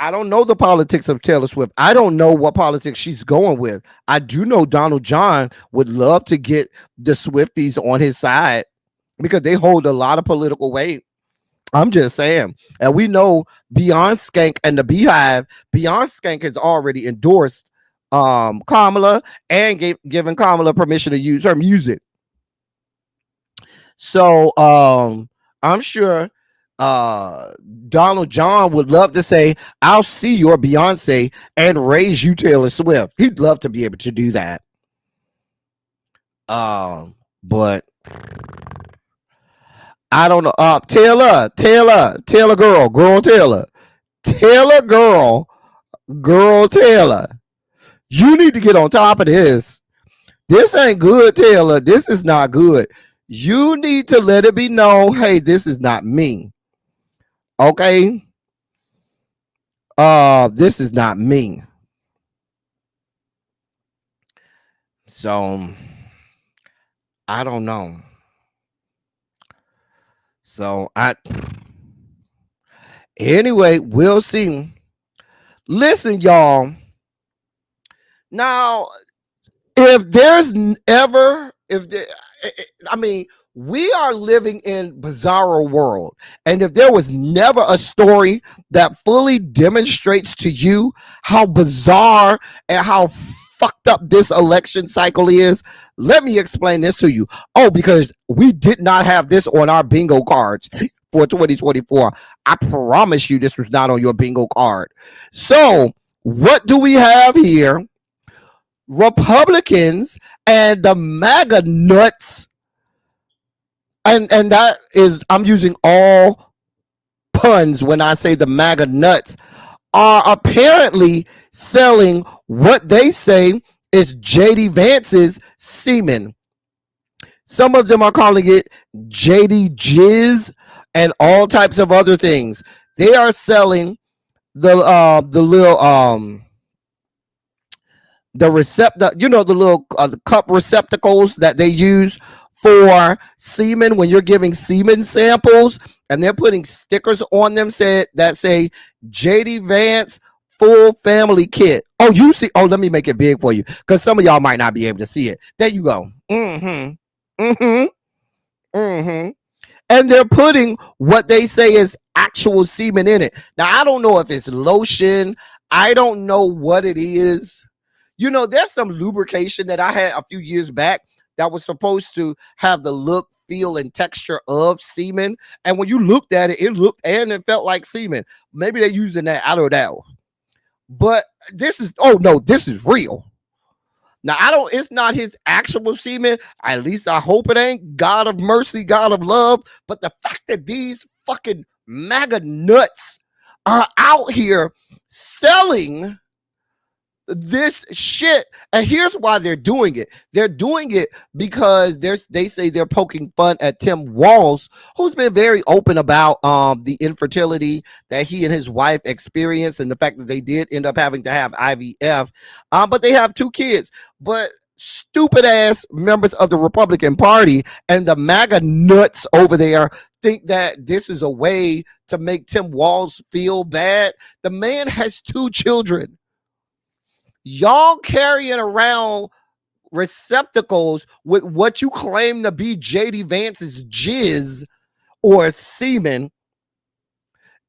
[SPEAKER 4] I don't know the politics of Taylor Swift. I don't know what politics she's going with. I do know Donald John would love to get the Swifties on his side because they hold a lot of political weight. I'm just saying. And we know Beyond Skank and the Beehive, Beyond Skank has already endorsed Kamala and given Kamala permission to use her music. So I'm sure Donald John would love to say, "I'll see your Beyonce and raise you Taylor Swift." He'd love to be able to do that. But I don't know. Taylor girl, Taylor. You need to get on top of this. This ain't good, Taylor. This is not good. You need to let it be known, hey, this is not me. Okay? This is not me. So I don't know. So anyway, we'll see. Listen, y'all. Now, if there's ever, if there, I mean, we are living in bizarro world, and if there was never a story that fully demonstrates to you how bizarre and how fucked up this election cycle is, let me explain this to you. Oh, because we did not have this on our bingo cards for 2024. I promise you this was not on your bingo card. So what do we have here? Republicans and the MAGA nuts, and that is, I'm using all puns when I say the MAGA nuts, are apparently selling what they say is JD Vance's semen. Some of them are calling it JD Jizz and all types of other things. They are selling the little the receptor, the little the cup receptacles that they use for semen when you're giving semen samples, and they're putting stickers on them that say JD Vance full family kit. Oh, you see? Oh, let me make it big for you because some of y'all might not be able to see it. There you go. And they're putting what they say is actual semen in it. Now, I don't know if it's lotion. I don't know what it is. There's some lubrication that I had a few years back that was supposed to have the look, feel, and texture of semen. And when you looked at it, it looked and it felt like semen. Maybe they're using that. I don't know. But this is real. Now, it's not his actual semen. At least I hope it ain't. God of mercy, God of love. But the fact that these fucking MAGA nuts are out here selling this shit, and here's why they're doing it. They're doing it because they say they're poking fun at Tim Walz, who's been very open about the infertility that he and his wife experienced, and the fact that they did end up having to have IVF, but they have 2 kids. But stupid ass members of the Republican Party and the MAGA nuts over there think that this is a way to make Tim Walz feel bad. The man has 2 children. Y'all carrying around receptacles with what you claim to be JD Vance's jizz or semen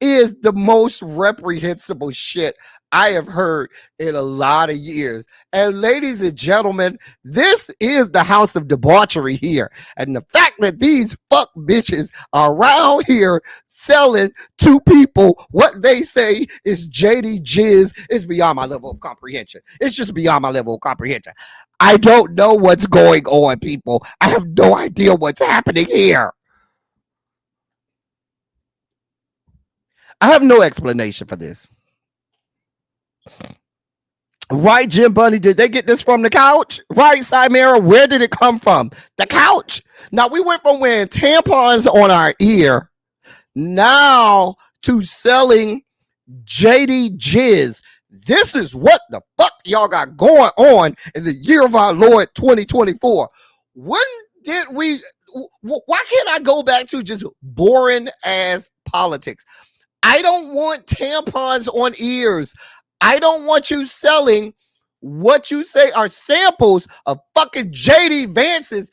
[SPEAKER 4] is the most reprehensible shit I have heard in a lot of years. And ladies and gentlemen, this is the house of debauchery here. And the fact that these fuck bitches are around here selling to people what they say is JD jizz is beyond my level of comprehension. It's just beyond my level of comprehension. I don't know what's going on, people. I have no idea what's happening here. I have no explanation for this. Right, Jim Bunny, did they get this from the couch? Right, Cymera, where did it come from? The couch. Now, we went from wearing tampons on our ear now to selling JD Jizz. This is what the fuck y'all got going on in the year of our Lord 2024. When did we, why can't I go back to just boring ass politics? I don't want tampons on ears. I don't want you selling what you say are samples of fucking JD Vance's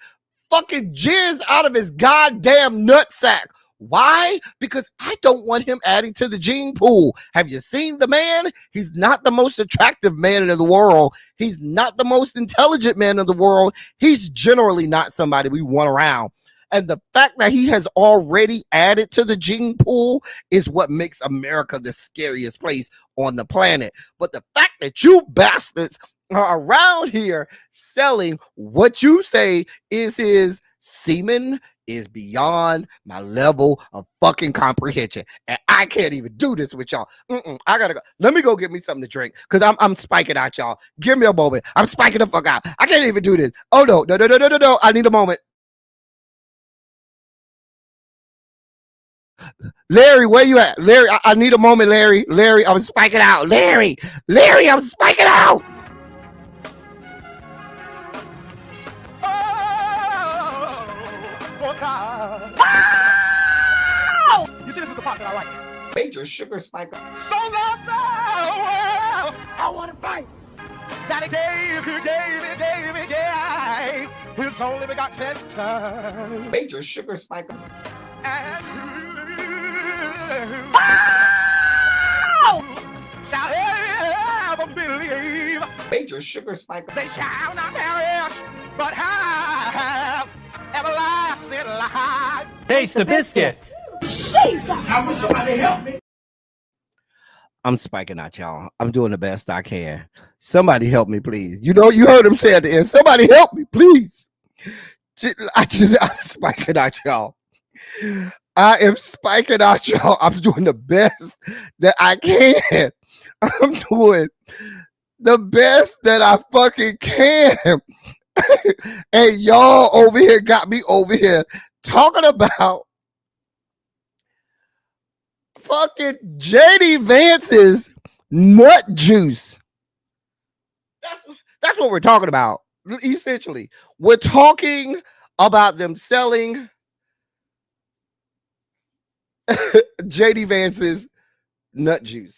[SPEAKER 4] fucking jizz out of his goddamn nutsack. Why? Because I don't want him adding to the gene pool. Have you seen the man? He's not the most attractive man in the world. He's not the most intelligent man in the world. He's generally not somebody we want around. And the fact that he has already added to the gene pool is what makes America the scariest place on the planet. But the fact that you bastards are around here selling what you say is his semen is beyond my level of fucking comprehension. And I can't even do this with y'all. I gotta go. Let me go get me something to drink because I'm spiking out, y'all. Give me a moment. I'm spiking the fuck out. I can't even do this. Oh, no. I need a moment. Larry, where you at? Larry, I need a moment, Larry. Larry, I'm spiking out. Larry, I'm spiking out.
[SPEAKER 5] You see, this is the part that I like.
[SPEAKER 2] Major sugar spike.
[SPEAKER 5] So love the world. I want to fight. That he gave, his only begotten son.
[SPEAKER 2] Major sugar spike.
[SPEAKER 5] And shall ever believe
[SPEAKER 2] Major sugar spike.
[SPEAKER 5] they shall not perish, but have everlasting life.
[SPEAKER 8] Taste the biscuit.
[SPEAKER 4] I'm spiking out, y'all. I'm doing the best I can. Somebody help me, please. You know, you heard him say at the end, somebody help me, please. I'm spiking out, y'all. I am spiking out, y'all. I'm doing the best that I can. I'm doing the best that I fucking can. And y'all over here got me over here talking about fucking JD Vance's nut juice. That's what we're talking about. Essentially, we're talking about them selling JD Vance's nut juice.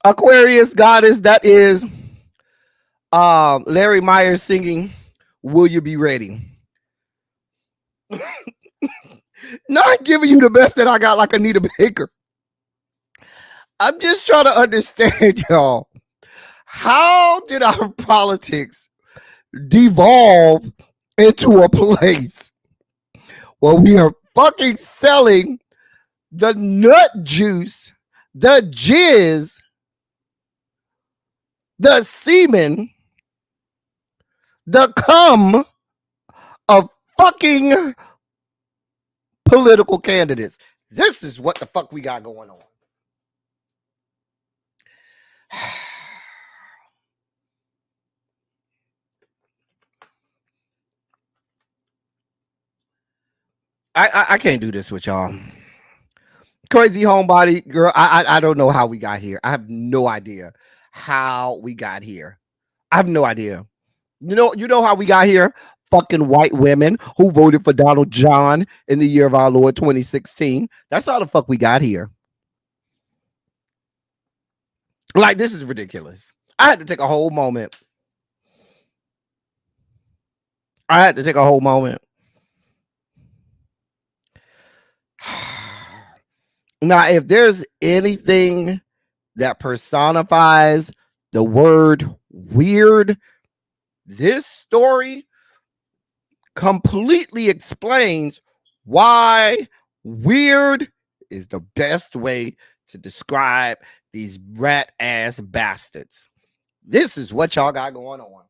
[SPEAKER 4] Aquarius goddess, that is Larry Myers singing Will You Be Ready? Not giving you the best that I got like Anita Baker. I'm just trying to understand, y'all. How did our politics devolve into a place where we are fucking selling the nut juice, the jizz, the semen, the cum of fucking political candidates? This is what the fuck we got going on. I can't do this with y'all. Crazy homebody girl. I don't know how we got here. I have no idea how we got here. I have no idea. You know how we got here? Fucking white women who voted for Donald John in the year of our Lord 2016. That's how the fuck we got here. Like, this is ridiculous. I had to take a whole moment. Now, if there's anything that personifies the word weird, this story completely explains why weird is the best way to describe these rat ass bastards. This is what y'all got going on.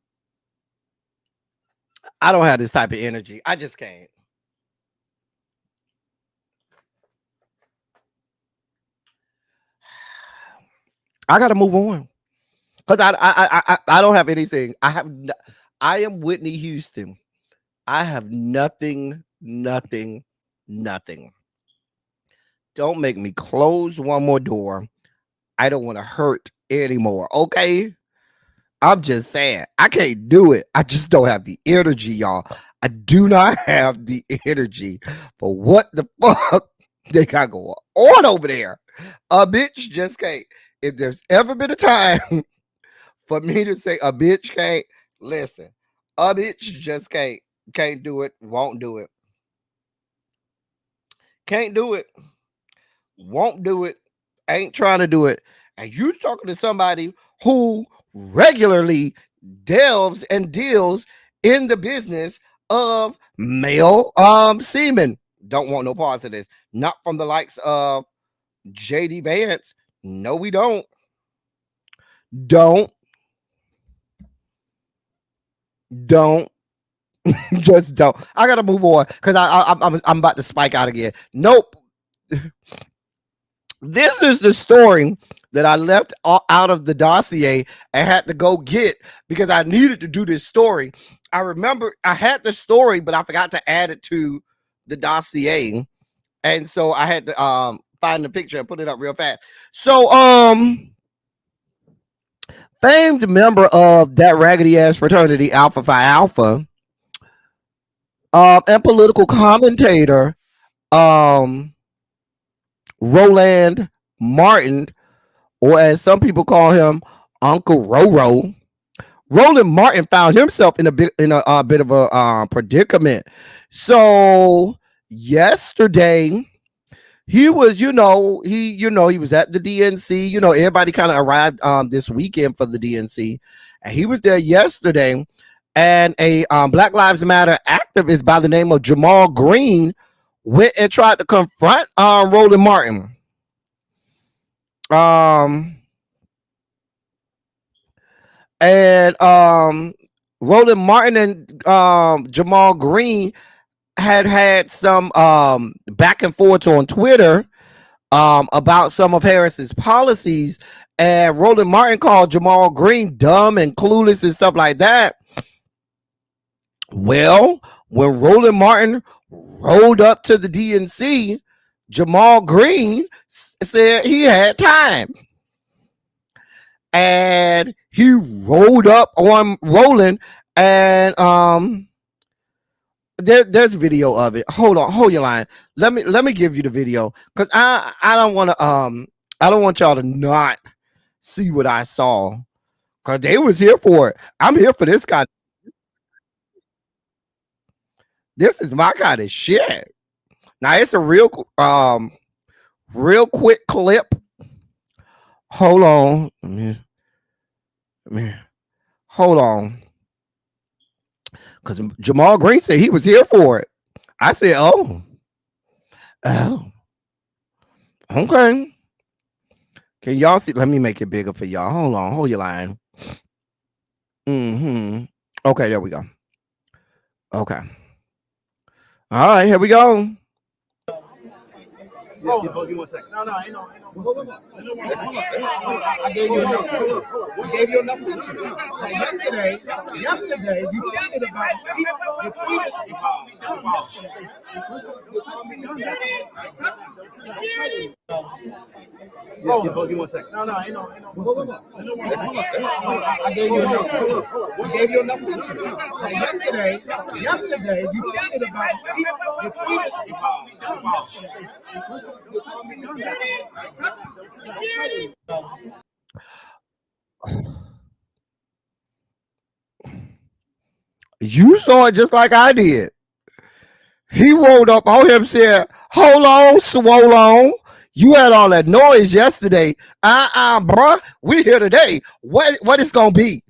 [SPEAKER 4] I don't have this type of energy. I just can't. I gotta move on because I don't have anything. I am Whitney Houston. I have nothing. Don't make me close one more door. I don't want to hurt anymore. Okay, I'm just saying I can't do it. I just don't have the energy, y'all. I do not have the energy for what the fuck they got going on over there. A bitch just can't. If there's ever been a time for me to say a bitch can't, listen, a bitch just can't do it, won't do it. Can't do it, won't do it, ain't trying to do it. And you talking to somebody who regularly delves and deals in the business of male semen. Don't want no parts of this. Not from the likes of JD Vance. No, we don't. Don't. Just don't. I gotta move on because I'm about to spike out again. Nope. This is the story that I left out of the dossier and had to go get because I needed to do this story. I remember I had the story, but I forgot to add it to the dossier, and so I had to find the picture and put it up real fast. So famed member of that raggedy ass fraternity, Alpha Phi Alpha, and political commentator, um, Roland Martin, or as some people call him, Uncle Roro. Roland Martin found himself in a bit of a predicament. So yesterday, he was, he was at the DNC. Everybody kind of arrived this weekend for the DNC, and he was there yesterday. And a Black Lives Matter activist by the name of Jamal Green went and tried to confront Roland Martin. Roland Martin and Jamal Green had some back and forth on Twitter about some of Harris's policies, and Roland Martin called Jamal Green dumb and clueless and stuff like that. Well, when Roland Martin rolled up to the DNC, Jamal Green said he had time, and he rolled up on Roland, and there's video of it. Hold your line. Let me give you the video, because I don't want y'all to not see what I saw, because they was here for it. I'm here for this guy. This is my kind of shit. Now it's a real quick clip. Hold on. Hold on. Because Jamal Green said he was here for it. I said, oh, okay. Can y'all see? Let me make it bigger for y'all. Hold on. Hold your line. Okay, there we go. Okay. All right, here we go.
[SPEAKER 5] Oh, give me 1 second. No, ain't no. I gave you enough. I gave you enough pictures. Yesterday, you tweeted about me. You tweeted about me. Oh, give me 1 second. No, ain't no. I gave you enough. I gave you enough pictures. Yesterday, you tweeted about me. You tweeted about me.
[SPEAKER 4] You saw it just like I did. He rolled up on him, said, hold on, swole on. You had all that noise yesterday. Bruh, we here today. What it's gonna be?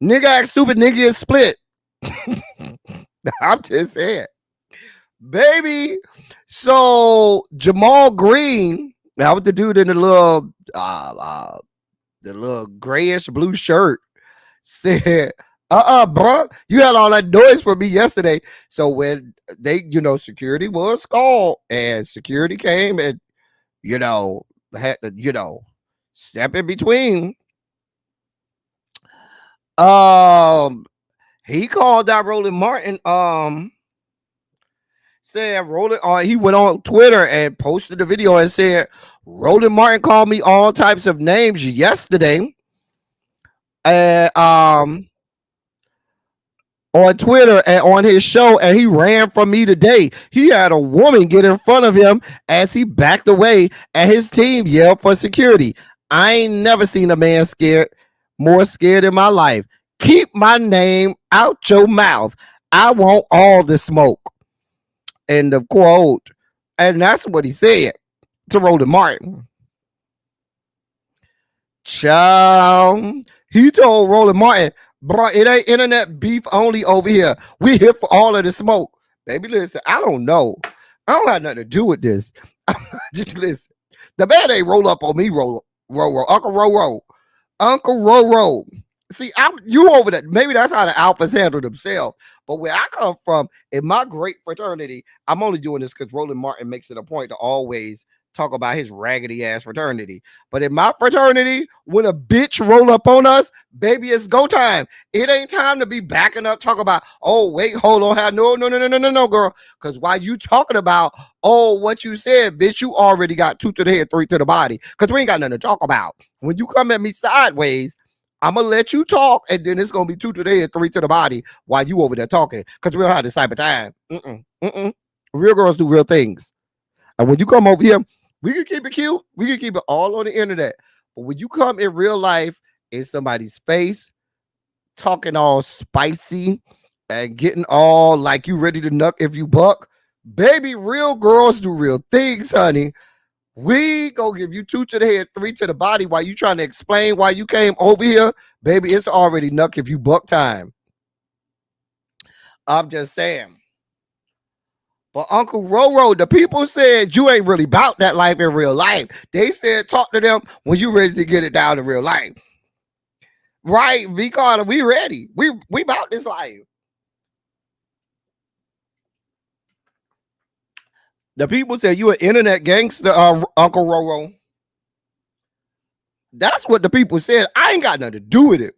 [SPEAKER 4] Nigga act stupid, nigga is split. I'm just saying. Baby. So Jamal Green, that was the dude in the little grayish blue shirt, said, bro, you had all that noise for me yesterday. So when they, security was called, and security came and, had to, step in between. He called out Roland Martin, said Roland, he went on Twitter and posted a video and said, Roland Martin called me all types of names yesterday. And on Twitter and on his show, and he ran from me today. He had a woman get in front of him as he backed away, and his team yelled for security. I ain't never seen a man more scared in my life. Keep my name out your mouth. I want all the smoke. End of quote. And that's what he said to Roland Martin. Child, he told Roland Martin, bro, it ain't internet beef only over here. We here for all of the smoke. Baby, listen, I don't know. I don't have nothing to do with this. Just listen. The man ain't roll up on me, Uncle Roro. Uncle Roro. See, you over that. Maybe that's how the alphas handle themselves. But where I come from, in my great fraternity, I'm only doing this because Roland Martin makes it a point to always talk about his raggedy ass fraternity. But in my fraternity, when a bitch roll up on us, baby, it's go time. It ain't time to be backing up, talk about, oh, wait, hold on. No, girl. Because while you talking about, oh, what you said, bitch, you already got 2 to the head, 3 to the body. Because we ain't got nothing to talk about. When you come at me sideways, I'm going to let you talk, and then it's going to be 2 to the head, 3 to the body while you over there talking. Because we don't have this type of time. Real girls do real things. And when you come over here, we can keep it cute. We can keep it all on the internet. But when you come in real life, in somebody's face, talking all spicy and getting all like you ready to nuck if you buck, baby, real girls do real things, honey. We gonna give you 2 to the head, 3 to the body while you trying to explain why you came over here. Baby, it's already nuck if you buck time. I'm just saying. But Uncle Roro, the people said you ain't really about that life in real life. They said talk to them when you ready to get it down in real life. Right, V Carter, we ready. We about this life. The people said you an internet gangster, Uncle Roro. That's what the people said. I ain't got nothing to do with it.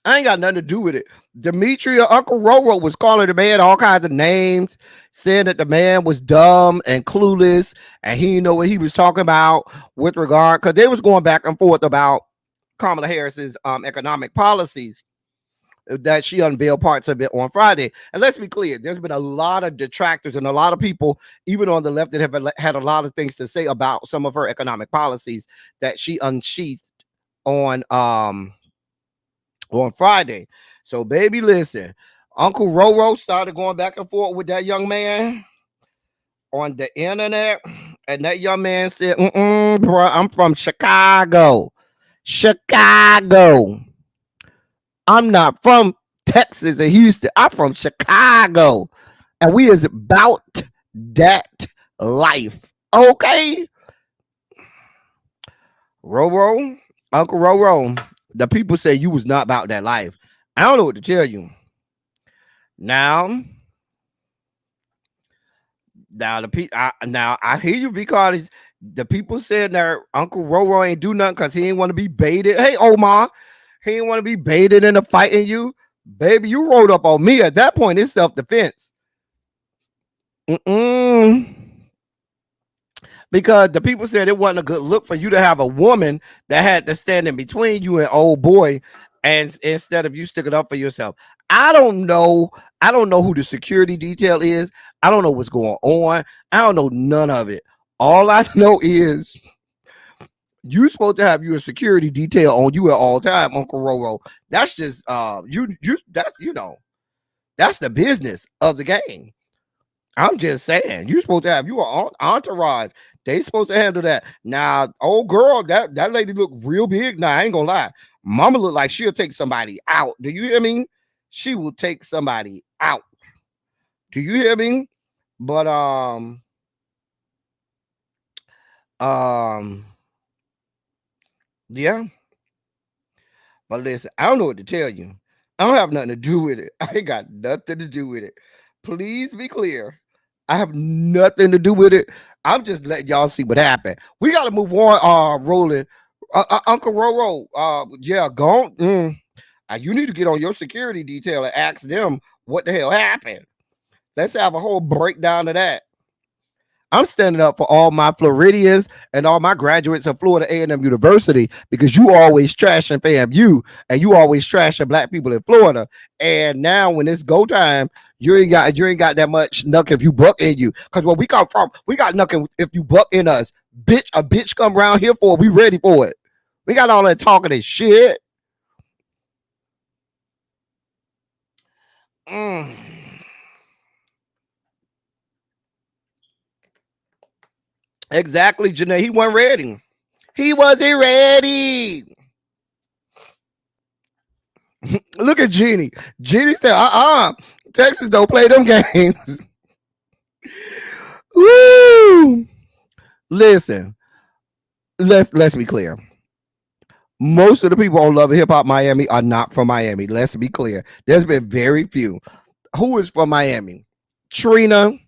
[SPEAKER 4] I ain't got nothing to do with it. Demetria, Uncle Roro was calling the man all kinds of names, saying that the man was dumb and clueless, and he didn't know what he was talking about with regard, because they was going back and forth about Kamala Harris's economic policies that she unveiled parts of it on Friday. And let's be clear, there's been a lot of detractors and a lot of people, even on the left, that have had a lot of things to say about some of her economic policies that she unsheathed on Friday. So, baby, listen, Uncle Roro started going back and forth with that young man on the internet, and that young man said, bro, I'm from Chicago. I'm not from Texas or Houston. I'm from Chicago. And we is about that life. Okay? Roro, Uncle Roro, the people say you was not about that life. I don't know what to tell you. Now I hear you, because the people said that Uncle Roro ain't do nothing because he ain't want to be baited. Hey, Omar, he ain't want to be baited into fighting you. Baby, you rolled up on me. At that point, it's self-defense. Because the people said it wasn't a good look for you to have a woman that had to stand in between you and old boy, and instead of you sticking up for yourself. I don't know who the security detail is. I don't know what's going on. I don't know none of it. All I know is you supposed to have your security detail on you at all time, Uncle Roro. That's just that's the business of the game. I'm just saying, you supposed to have your entourage. They supposed to handle that. Now, old girl, that lady look real big. Now, I ain't gonna lie. Mama look like she'll take somebody out. Do you hear me? She will take somebody out. Do you hear me? But yeah. But listen, I don't know what to tell you. I don't have nothing to do with it. I ain't got nothing to do with it. Please be clear. I have nothing to do with it. I'm just letting y'all see what happened. We got to move on. Rolling, Uncle Roro. Yeah, go on. You need to get on your security detail and ask them what the hell happened. Let's have a whole breakdown of that. I'm standing up for all my Floridians and all my graduates of Florida A&M University, because you always trashing FAMU and you always trashing black people in Florida. And now when it's go time, you ain't got that much nuck if you buck in you. Because where we come from, we got nucking if you buck in us. Bitch, a bitch come around here for it. We ready for it. We got all that talking and shit. Exactly, Janae. He wasn't ready. He wasn't ready. Look at Jeannie. Jeannie said, Texas don't play them games. Woo! Listen, let's be clear. Most of the people on Love and Hip Hop Miami are not from Miami. Let's be clear. There's been very few. Who is from Miami? Trina,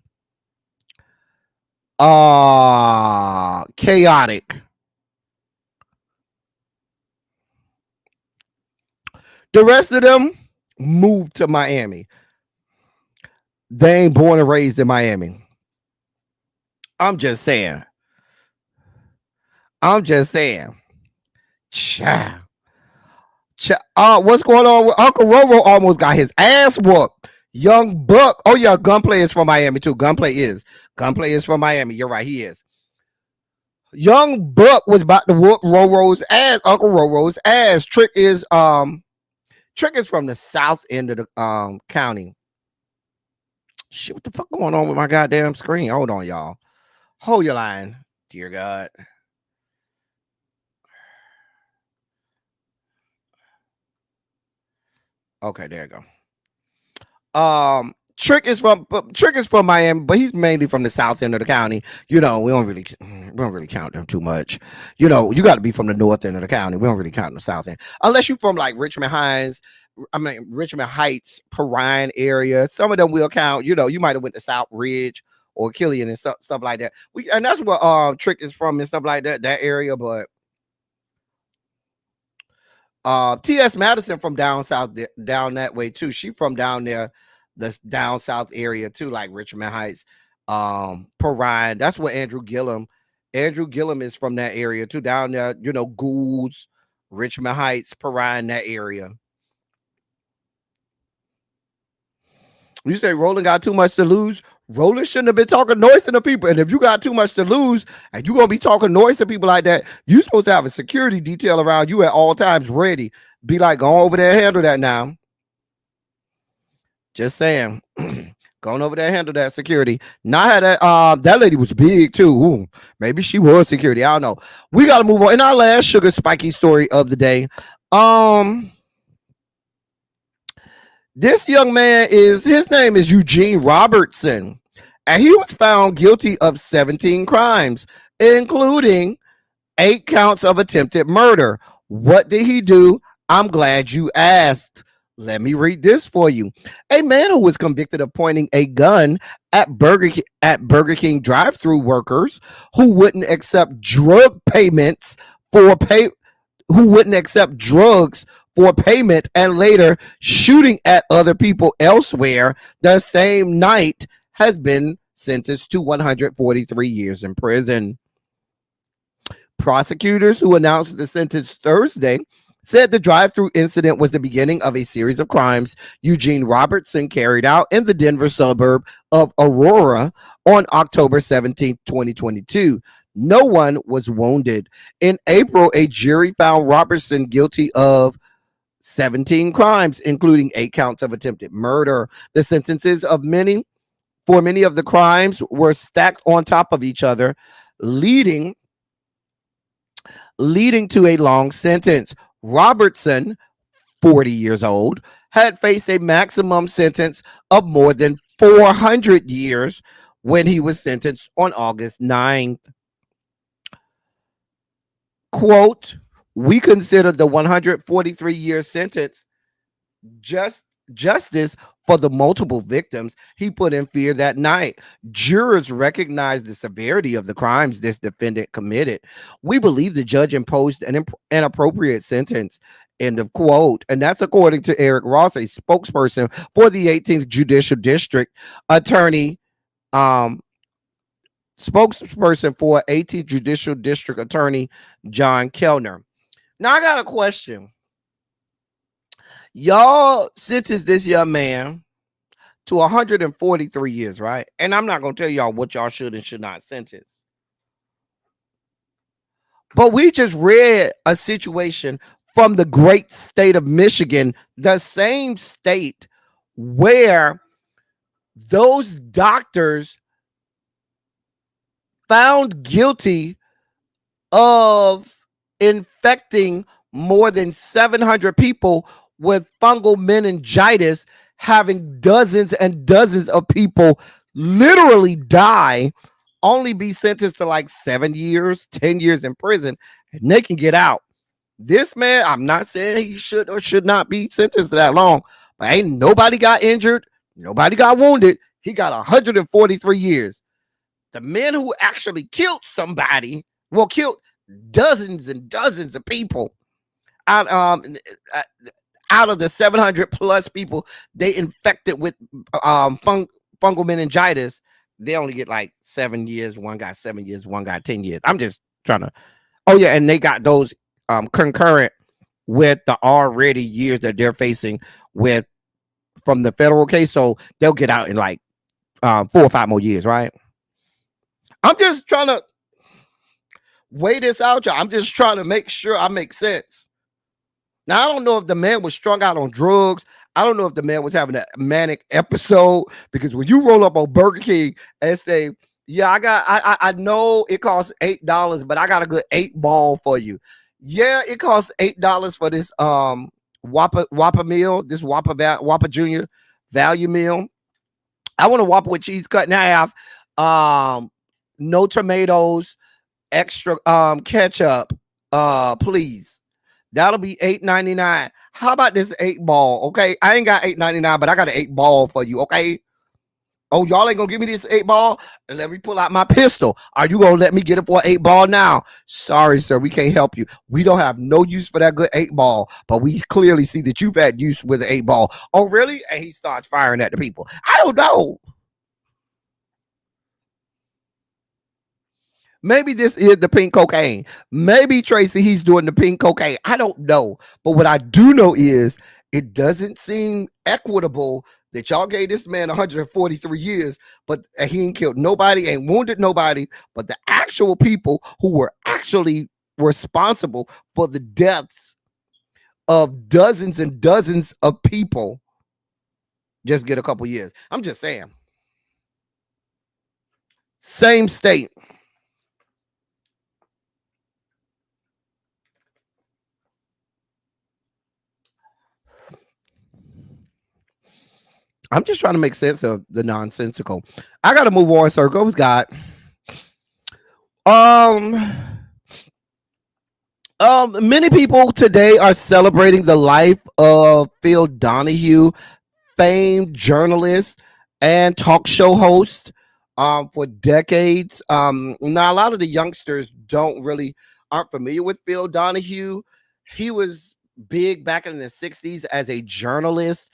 [SPEAKER 4] chaotic. The rest of them moved to Miami. They ain't born and raised in Miami. I'm just saying. Child. What's going on with Uncle Roro? Almost got his ass whooped. Young Buck. Oh yeah, Gunplay is from Miami too. Gunplay is from Miami. You're right, he is. Young Buck was about to whoop Roro's ass. Uncle Roro's ass. Trick is from the south end of the county. Shit, what the fuck going on with my goddamn screen? Hold on, y'all. Hold your line, dear God. Okay, there you go. Trick is from Miami, but he's mainly from the south end of the county. We don't really count them too much. You got to be from the north end of the county. We don't really count the south end unless you're from like Richmond Heights, Perrine area. Some of them will count. You might have went to South Ridge or Killian and stuff like that. And that's what Trick is from and stuff like that area. But T.S. Madison from down south, down that way too. She from down there, the down south area too, like Richmond Heights, Perrine. That's where Andrew Gillum is from that area too, down there. Goulds, Richmond Heights, Perrine, that area. You say Roland got too much to lose. Roland shouldn't have been talking noise to the people. And if you got too much to lose and you're going to be talking noise to people like that, you're supposed to have a security detail around you at all times ready. Be like, go over there and handle that now. Just saying. Going over there and handle that security. Not had that lady was big too. Ooh, maybe she was security. I don't know. We got to move on. In our last sugar spiky story of the day, this young man his name is Eugene Robertson, and he was found guilty of 17 crimes, including 8 counts of attempted murder. What did he do? I'm glad you asked. Let me read this for you. A man who was convicted of pointing a gun at Burger King drive-thru workers who wouldn't accept drugs for payment and later shooting at other people elsewhere the same night has been sentenced to 143 years in prison. Prosecutors who announced the sentence Thursday said the drive-thru incident was the beginning of a series of crimes Eugene Robertson carried out in the Denver suburb of Aurora on October 17, 2022. No one was wounded. In April, a jury found Robertson guilty of 17 crimes, including 8 counts of attempted murder. The sentences for many of the crimes were stacked on top of each other, leading to a long sentence. Robertson, 40 years old, had faced a maximum sentence of more than 400 years when he was sentenced on August 9th. Quote, we consider the 143-year sentence justice for the multiple victims he put in fear that night. Jurors recognized the severity of the crimes this defendant committed. We believe the judge imposed an appropriate sentence. End of quote. And that's according to Eric Ross, a spokesperson for the 18th Judicial District, spokesperson for 18th Judicial District Attorney John Kellner. Now I got a question. Y'all sentenced this young man to 143 years, right? And I'm not going to tell y'all what y'all should and should not sentence. But we just read a situation from the great state of Michigan, the same state where those doctors found guilty of infecting more than 700 people with fungal meningitis, having dozens and dozens of people literally die, only be sentenced to like 7 years, 10 years in prison, and they can get out. This man, I'm not saying he should or should not be sentenced to that long, but ain't nobody got injured, nobody got wounded. He got 143 years. the men who actually killed somebody, well, killed dozens and dozens of people out out of the 700 plus people they infected with fungal meningitis, they only get like 7 years. One got 7 years, one got 10 years. I'm just trying to. Oh yeah, and they got those concurrent with the already years that they're facing with from the federal case, so they'll get out in like 4 or 5 more years, right? I'm just trying to weigh this out, y'all. I'm just trying to make sure I make sense. Now, I don't know if the man was strung out on drugs. I don't know if the man was having a manic episode, because when you roll up on Burger King and say, yeah, I know it costs $8, but I got a good 8-ball for you. Yeah, it costs $8 for this Whopper meal, this Whopper Junior value meal. I want a Whopper with cheese cut in half, no tomatoes, extra ketchup, please. That'll be $8.99. How about this 8-ball? Okay, I ain't got $8.99, but I got an 8-ball for you. Okay. Oh, y'all ain't gonna give me this 8-ball? And let me pull out my pistol. Are you gonna let me get it for an 8-ball now? Sorry, sir, we can't help you. We don't have no use for that good 8-ball, but we clearly see that you've had use with an 8-ball. Oh, really? And he starts firing at the people. I don't know. Maybe this is the pink cocaine. Maybe, Tracy, he's doing the pink cocaine. I don't know. But what I do know is it doesn't seem equitable that y'all gave this man 143 years, but he ain't killed nobody, ain't wounded nobody, but the actual people who were actually responsible for the deaths of dozens and dozens of people just get a couple years. I'm just saying. Same state. I'm just trying to make sense of the nonsensical. I got to move on, sir. Go with God. Many people today are celebrating the life of Phil Donahue, famed journalist and talk show host for decades. Now, a lot of the youngsters aren't familiar with Phil Donahue. He was big back in the 60s as a journalist.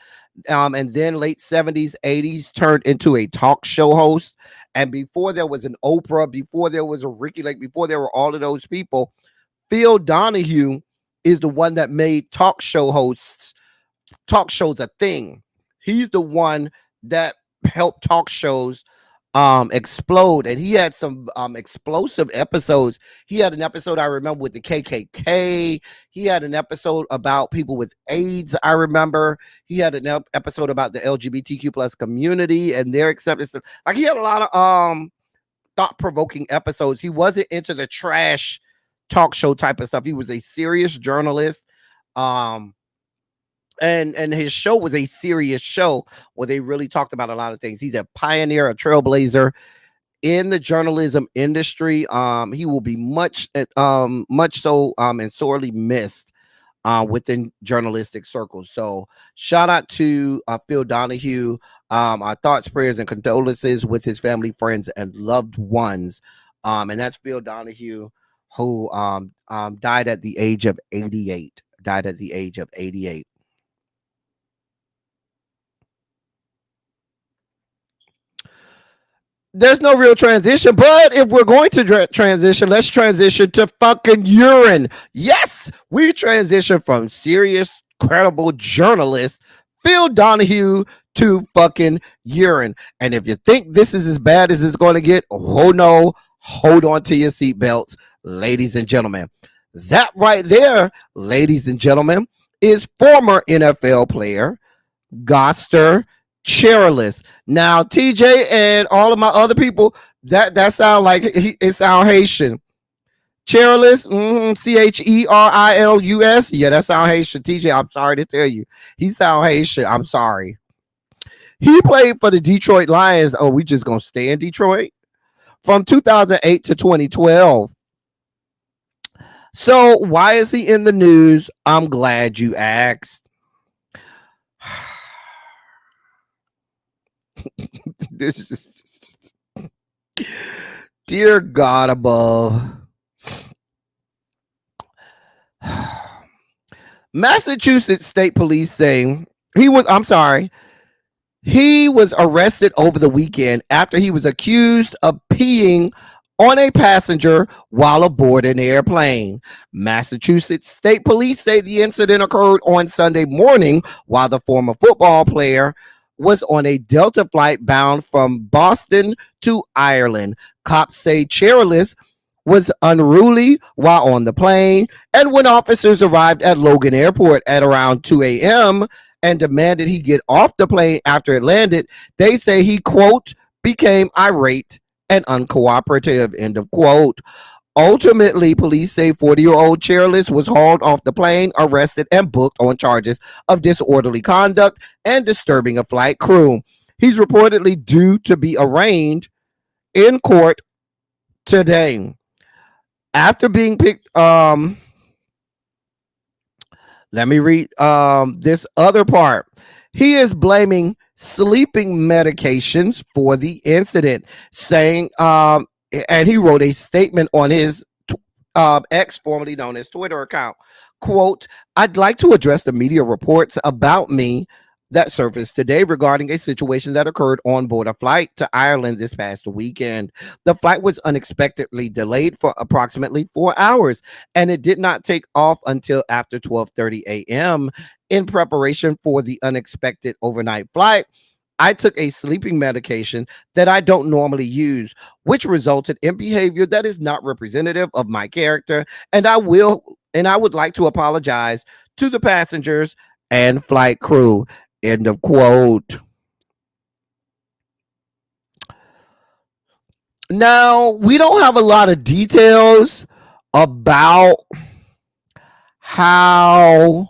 [SPEAKER 4] And then late 70s, 80s turned into a talk show host. And before there was an Oprah, before there was a Ricky Lake, before there were all of those people, Phil Donahue is the one that made talk shows a thing. He's the one that helped talk shows explode, and he had some explosive episodes. He had an episode I remember with the KKK. He had an episode about people with AIDS. I remember he had an episode about the LGBTQ plus community and their acceptance. Like, he had a lot of thought-provoking episodes. He wasn't into the trash talk show type of stuff. He was a serious journalist. And his show was a serious show where they really talked about a lot of things. He's a pioneer, a trailblazer in the journalism industry. He will be much so and sorely missed within journalistic circles. So shout out to Phil Donahue. Our thoughts, prayers, and condolences with his family, friends, and loved ones. And that's Phil Donahue, who died at the age of 88. There's no real transition, but if we're going to transition, let's transition to fucking urine. Yes, we transition from serious, credible journalist Phil Donahue to fucking urine. And if you think this is as bad as it's going to get, oh no, hold on to your seatbelts, ladies and gentlemen. That right there, ladies and gentlemen, is former NFL player Goster Chairless. Now, TJ and all of my other people, that sound like it sound Haitian. Chairless, Cherilus. Yeah, that sound Haitian. TJ, I'm sorry to tell you, he sound Haitian. I'm sorry. He played for the Detroit Lions. Oh, we just gonna stay in Detroit from 2008 to 2012. So why is he in the news? I'm glad you asked. This is Dear God above. Massachusetts State Police saying he was arrested over the weekend after he was accused of peeing on a passenger while aboard an airplane. Massachusetts State Police say the incident occurred on Sunday morning while the former football player was on a Delta flight bound from Boston to Ireland. Cops say Chairless was unruly while on the plane, and when officers arrived at Logan Airport at around 2 a.m. and demanded he get off the plane after it landed, they say he, quote, became irate and uncooperative, end of quote. Ultimately, police say 40-year-old Chairless was hauled off the plane, arrested, and booked on charges of disorderly conduct and disturbing a flight crew. He's reportedly due to be arraigned in court today. After being picked, let me read this other part. He is blaming sleeping medications for the incident, saying, and he wrote a statement on his X, formerly known as Twitter account, quote, I'd like to address the media reports about me that surfaced today regarding a situation that occurred on board a flight to Ireland this past weekend. The flight was unexpectedly delayed for approximately 4 hours, and it did not take off until after 12:30 a.m. In preparation for the unexpected overnight flight, I took a sleeping medication that I don't normally use, which resulted in behavior that is not representative of my character, and I would like to apologize to the passengers and flight crew. End of quote. Now, we don't have a lot of details about how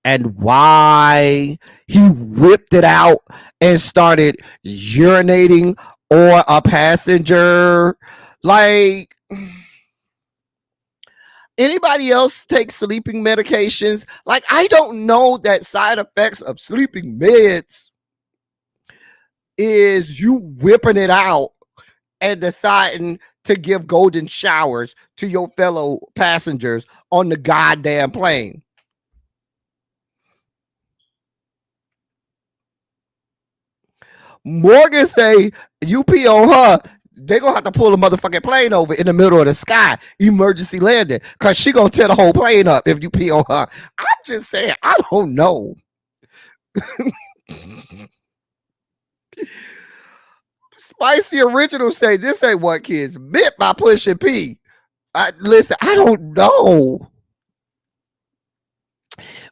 [SPEAKER 4] and why he whipped it out and started urinating on a passenger. Like, anybody else take sleeping medications? Like, I don't know that side effects of sleeping meds is you whipping it out and deciding to give golden showers to your fellow passengers on the goddamn plane. Morgan say you pee on her, they gonna have to pull a motherfucking plane over in the middle of the sky, emergency landing, because she gonna tear the whole plane up if you pee on her. I'm just saying, I don't know. Spicy Original say this ain't what kids meant by pushing P. Listen, I don't know.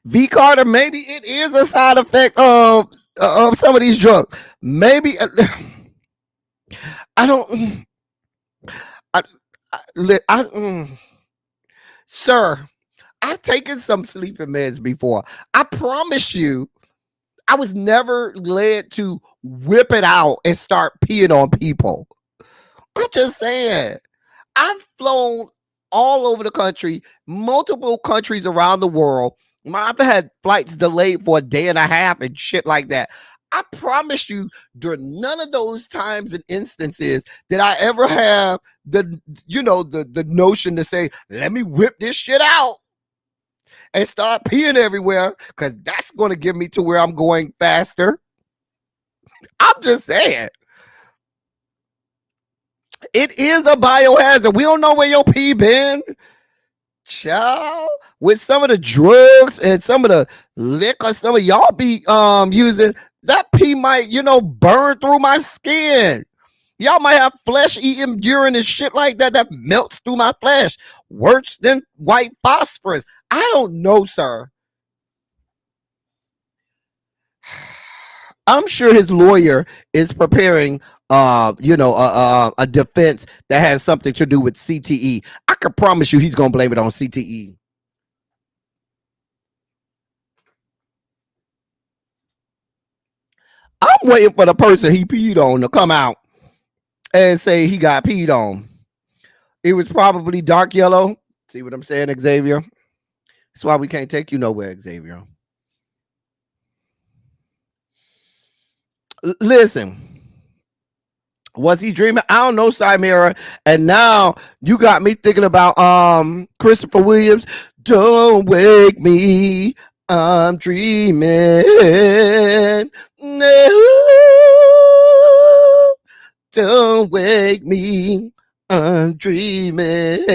[SPEAKER 4] V Carter, maybe it is a side effect of some of these drugs. Maybe I don't. Sir, I've taken some sleeping meds before. I promise you, I was never led to whip it out and start peeing on people. I'm just saying. I've flown all over the country, multiple countries around the world. I've had flights delayed for a day and a half and shit like that. I promise you, during none of those times and instances did I ever have the notion to say, let me whip this shit out and start peeing everywhere, because that's going to get me to where I'm going faster. I'm just saying. It is a biohazard. We don't know where your pee been. Child, with some of the drugs and some of the liquor some of y'all be using, that pee might, burn through my skin. Y'all might have flesh eating urine and shit like that melts through my flesh. Worse than white phosphorus. I don't know, sir. I'm sure his lawyer is preparing a defense that has something to do with CTE. I can promise you he's going to blame it on CTE. I'm waiting for the person he peed on to come out and say he got peed on. It was probably dark yellow. See what I'm saying, Xavier? That's why we can't take you nowhere, Xavier. Listen, Was he dreaming? I don't know, Cymera. And now you got me thinking about Christopher Williams. Don't wake me, I'm dreaming. No, don't wake me, I'm dreaming.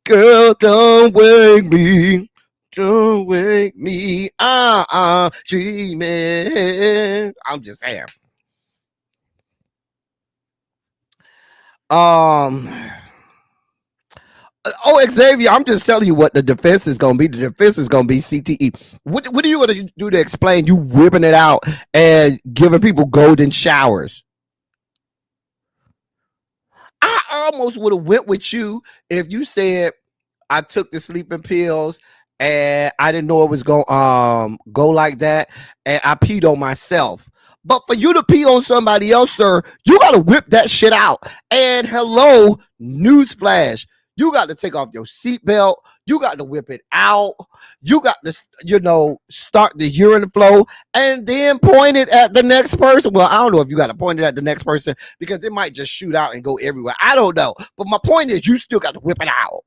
[SPEAKER 4] Girl, don't wake me. Don't wake me, I'm dreaming. I'm just saying. Oh, Xavier, I'm just telling you what the defense is gonna be. The defense is gonna be CTE. What are you gonna do to explain you whipping it out and giving people golden showers? I almost would have went with you if you said I took the sleeping pills and I didn't know it was gonna go like that, and I peed on myself. But for you to pee on somebody else, sir, you gotta whip that shit out. And hello, newsflash. You got to take off your seatbelt. You got to whip it out. You got to, start the urine flow and then point it at the next person. Well, I don't know if you got to point it at the next person because it might just shoot out and go everywhere. I don't know. But my point is, you still got to whip it out.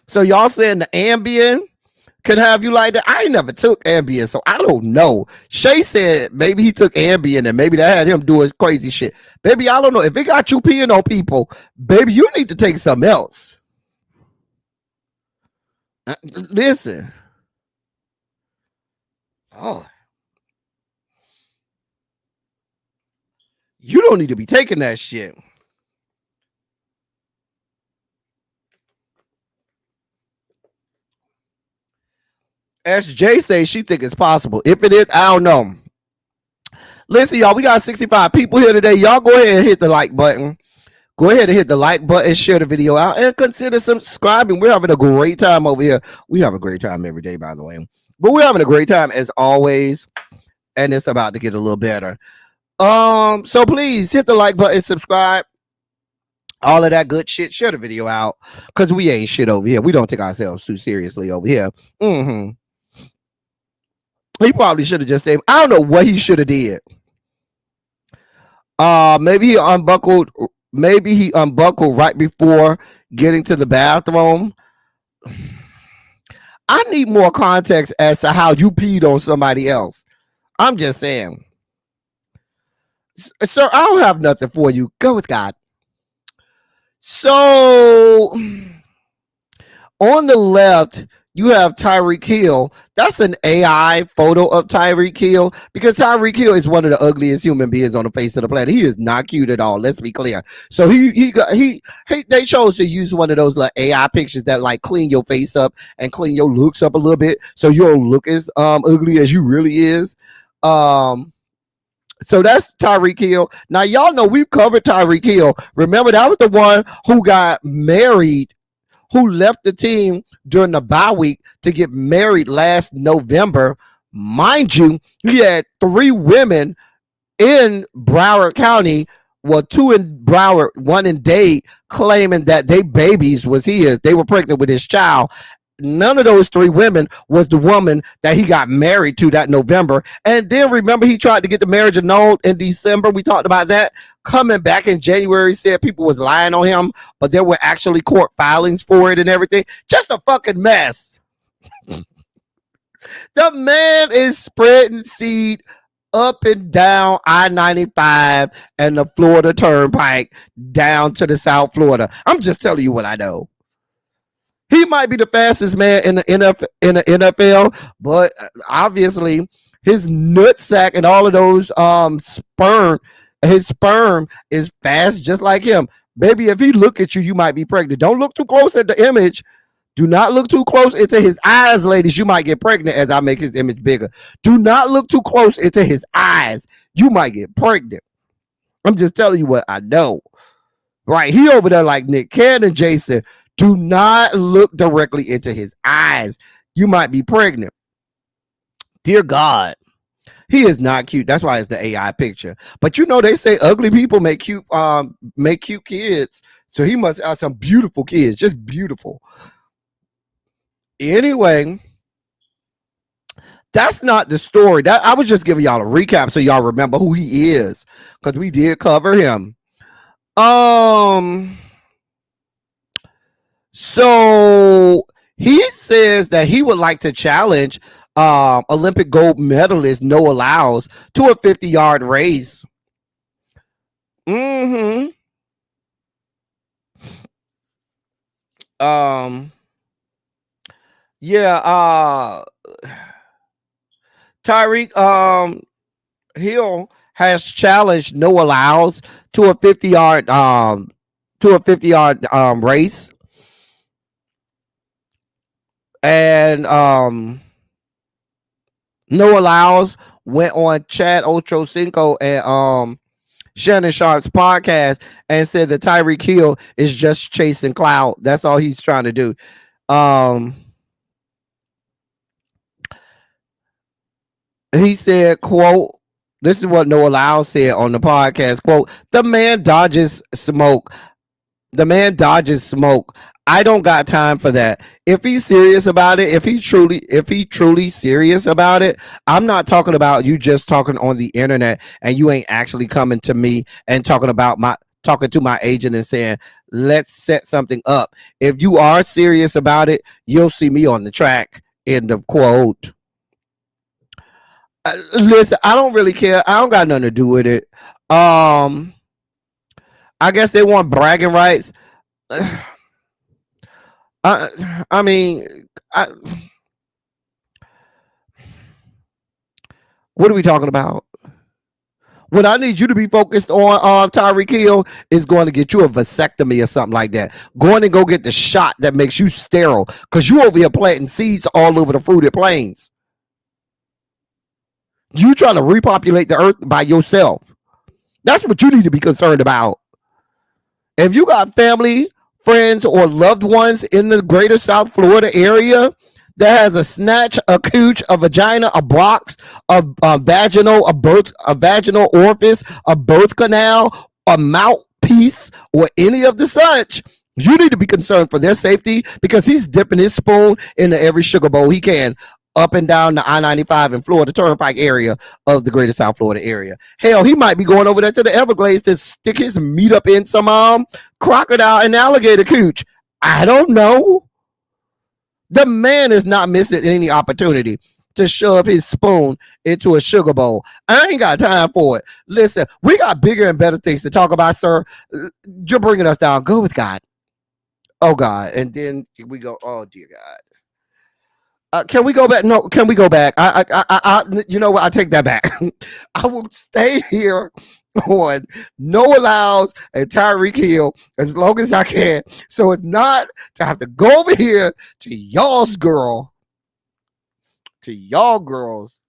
[SPEAKER 4] So y'all saying the Ambien can have you like that? I ain't never took Ambien, so I don't know. Shay said maybe he took Ambien and maybe that had him doing crazy shit. Baby, I don't know. If it got you peeing on people, baby, you need to take something else. Listen. Oh. You don't need to be taking that shit. SJ says she think it's possible. If it is, I don't know. Listen, y'all, we got 65 people here today. Y'all go ahead and hit the like button. Go ahead and hit the like button, share the video out, and consider subscribing. We're having a great time over here. We have a great time every day, by the way. But we're having a great time as always, and it's about to get a little better. So please hit the like button, subscribe, all of that good shit. Share the video out, because we ain't shit over here. We don't take ourselves too seriously over here. He probably should have just stayed. I don't know what he should have did. Maybe he unbuckled. Maybe he unbuckled right before getting to the bathroom. I need more context as to how you peed on somebody else. I'm just saying. Sir, I don't have nothing for you. Go with God. So, on the left, you have Tyreek Hill. That's an AI photo of Tyreek Hill because Tyreek Hill is one of the ugliest human beings on the face of the planet. He is not cute at all. Let's be clear. So they chose to use one of those like AI pictures that like clean your face up and clean your looks up a little bit, so you don't look as ugly as you really is. So that's Tyreek Hill. Now y'all know we've covered Tyreek Hill. Remember that was the one who got married, who left the team during the bye week to get married last November. Mind you, he had 3 women in Broward County, well, 2 in Broward, 1 in Dade, claiming that they babies was his. They were pregnant with his child. None of those 3 women was the woman that he got married to that November. And then remember, he tried to get the marriage annulled in December. We talked about that. Coming back in January, said people was lying on him, but there were actually court filings for it and everything. Just a fucking mess. The man is spreading seed up and down I-95 and the Florida Turnpike down to the South Florida. I'm just telling you what I know. He might be the fastest man in the NFL, but obviously his nutsack and all of those his sperm is fast just like him. Baby, if he look at you, you might be pregnant. Don't look too close at the image. Do not look too close into his eyes, ladies. You might get pregnant as I make his image bigger. Do not look too close into his eyes. You might get pregnant. I'm just telling you what I know. Right, he over there like Nick Cannon, Jason. Do not look directly into his eyes. You might be pregnant. Dear God, he is not cute. That's why it's the AI picture. But you know they say ugly people make cute kids. So he must have some beautiful kids, just beautiful. Anyway, that's not the story. That I was just giving y'all a recap so y'all remember who he is, because we did cover him. So he says that he would like to challenge Olympic gold medalist Noah Lyles to a 50-yard race. Mm-hmm. Yeah, Tyreek Hill has challenged Noah Lyles to a 50-yard race. And Noah Lyles went on Chad Ochocinco and Shannon Sharp's podcast and said that Tyreek Hill is just chasing clout. That's all he's trying to do. He said, quote, this is what Noah Lyles said on the podcast, quote, the man dodges smoke. I don't got time for that. If he's serious about it, if he truly serious about it, I'm not talking about you just talking on the internet and you ain't actually coming to me and talking to my agent and saying, let's set something up. If you are serious about it, you'll see me on the track. End of quote. Listen, I don't really care. I don't got nothing to do with it. I guess they want bragging rights. I mean, what are we talking about? What I need you to be focused on, Tyreek Hill, is going to get you a vasectomy or something like that. Going and go get the shot that makes you sterile, because you over here planting seeds all over the fruited plains. You trying to repopulate the earth by yourself. That's what you need to be concerned about. If you got family, friends, or loved ones in the greater South Florida area that has a snatch, a cooch, a vagina, a box, a vaginal orifice, a birth canal, a mouthpiece, or any of the such, you need to be concerned for their safety, because he's dipping his spoon into every sugar bowl he can up and down the I-95 and Florida Turnpike area of the greater South Florida area. Hell, he might be going over there to the Everglades to stick his meat up in some crocodile and alligator cooch. I don't know. The man is not missing any opportunity to shove his spoon into a sugar bowl. I ain't got time for it. Listen, we got bigger and better things to talk about, sir. You're bringing us down. Go with God. Oh, God. And then we go, oh, dear God. Can we go back? No, can we go back? You know what? I take that back. I will stay here on Noah Lyles and Tyreek Hill as long as I can, so it's not to have to go over here to y'all girls,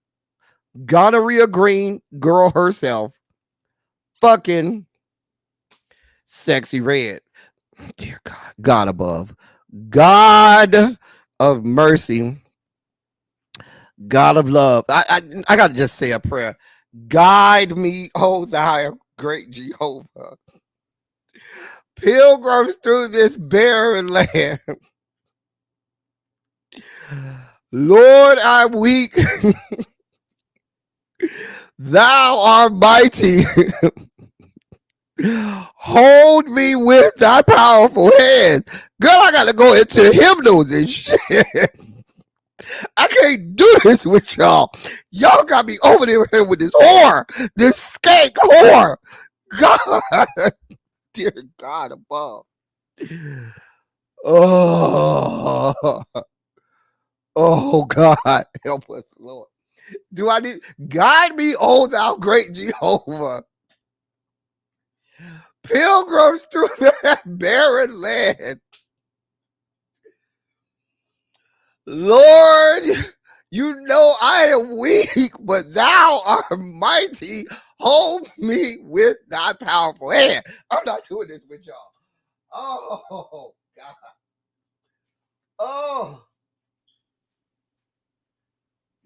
[SPEAKER 4] gonorrhea green girl herself, fucking sexy red. Dear God, God above, God of mercy, God of love. I gotta just say a prayer. Guide me, oh thou great Jehovah. Pilgrims through this barren land. Lord, I'm weak. Thou art mighty. Hold me with thy powerful hands. Girl, I gotta go into hymnals and shit. I can't do this with y'all. Y'all got me over there with this whore, this skank whore. God, dear God above. Oh God, help us, Lord. Do I need guide me, oh thou great Jehovah? Pilgrims through that barren land. Lord, you know I am weak, but thou art mighty. Hold me with thy powerful hand. I'm not doing this with y'all. Oh, God. Oh.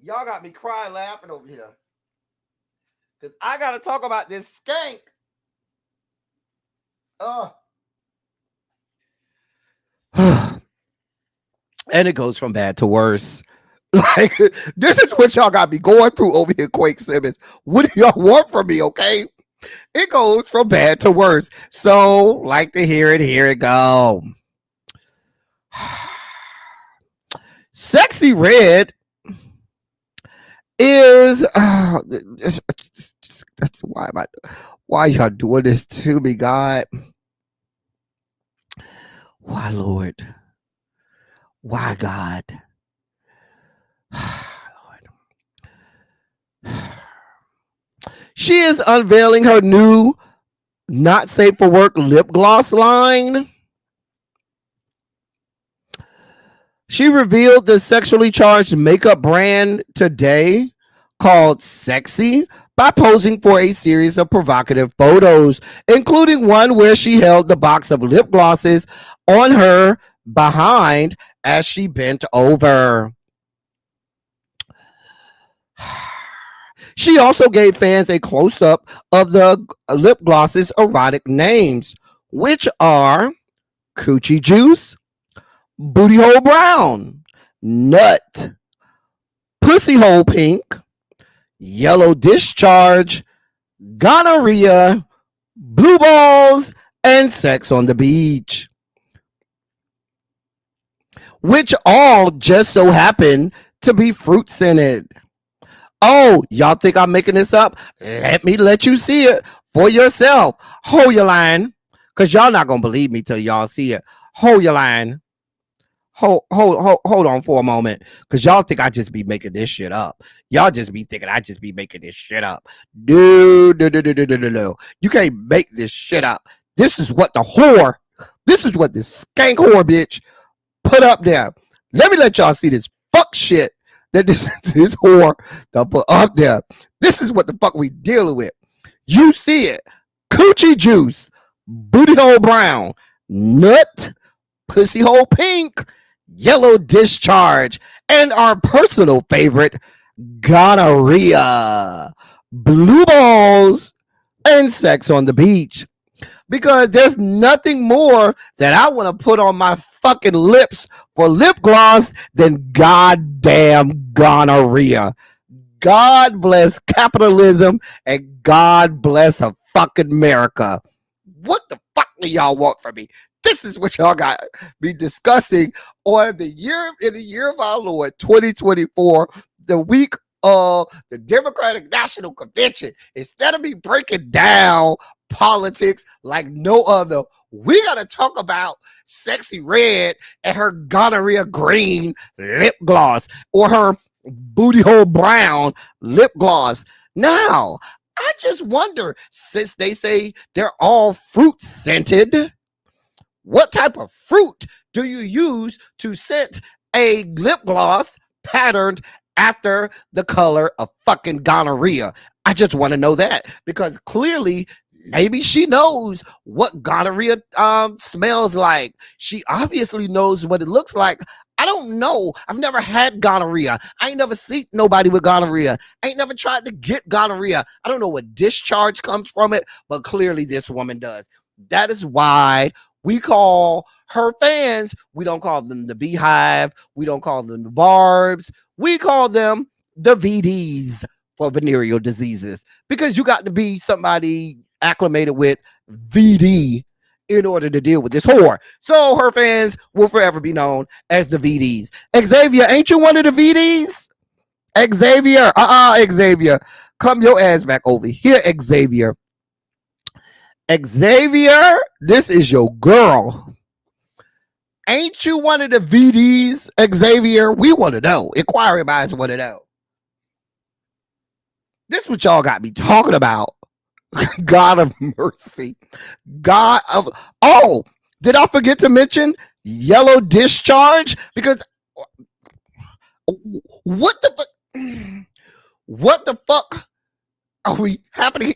[SPEAKER 4] Y'all got me crying, laughing over here. Because I got to talk about this skank. And it goes from bad to worse. Like, this is what y'all got me going through over here, Quake Simmons. What do y'all want from me, okay? It goes from bad to worse. So, like to hear it, here it go. Sexy Red is why y'all doing this to me, God? Why, Lord? Why, God? Lord. She is unveiling her new not safe for work lip gloss line. She revealed the sexually charged makeup brand today called Sexy by posing for a series of provocative photos, including one where she held the box of lip glosses on her behind as she bent over. She also gave fans a close-up of the lip gloss's erotic names, which are Coochie Juice, Booty Hole Brown, Nut, Pussy Hole Pink, Yellow Discharge, Gonorrhea, Blue Balls, and Sex on the Beach, which all just so happen to be fruit scented. Oh, y'all think I'm making this up? Let me let you see it for yourself. Hold your line, because y'all not going to believe me till y'all see it. Hold your line. Hold on for a moment, because y'all think I just be making this shit up. Y'all just be thinking I just be making this shit up. No. You can't make this shit up. This is what this skank whore bitch put up there. Let me let y'all see this fuck shit that this whore that put up there. This is what the fuck we dealing with. You see it. Coochie Juice, Booty Hole Brown, Nut, Pussy Hole Pink, Yellow Discharge, and our personal favorite, Gonorrhea, Blue Balls, and Sex on the Beach. Because there's nothing more that I want to put on my fucking lips for lip gloss than goddamn gonorrhea. God bless capitalism and God bless a fucking America. What the fuck do y'all want from me? This is what y'all got me discussing on in the year of our Lord 2024, the week of the Democratic National Convention. Instead of me breaking down politics like no other, we gotta talk about Sexy Red and her gonorrhea green lip gloss, or her booty hole brown lip gloss. Now, I just wonder, since they say they're all fruit scented, what type of fruit do you use to scent a lip gloss patterned after the color of fucking gonorrhea? I just want to know that, because clearly maybe she knows what gonorrhea smells like. She obviously knows what it looks like. I don't know. I've never had gonorrhea. I ain't never seen nobody with gonorrhea. I ain't never tried to get gonorrhea. I don't know what discharge comes from it, but clearly this woman does. That is why we call her fans, we don't call them the Beehive, we don't call them the Barbs, we call them the VDs for venereal diseases, because you got to be somebody acclimated with VD in order to deal with this whore. So her fans will forever be known as the VDs. Xavier, ain't you one of the VDs? Xavier, Xavier, come your ass back over here, Xavier. Xavier, this is your girl. Ain't you one of the VDs, Xavier? We want to know. Inquiry minds want to know. This is what y'all got me talking about. God of mercy. God of... Oh, did I forget to mention Yellow Discharge? Because what the fuck are we happening?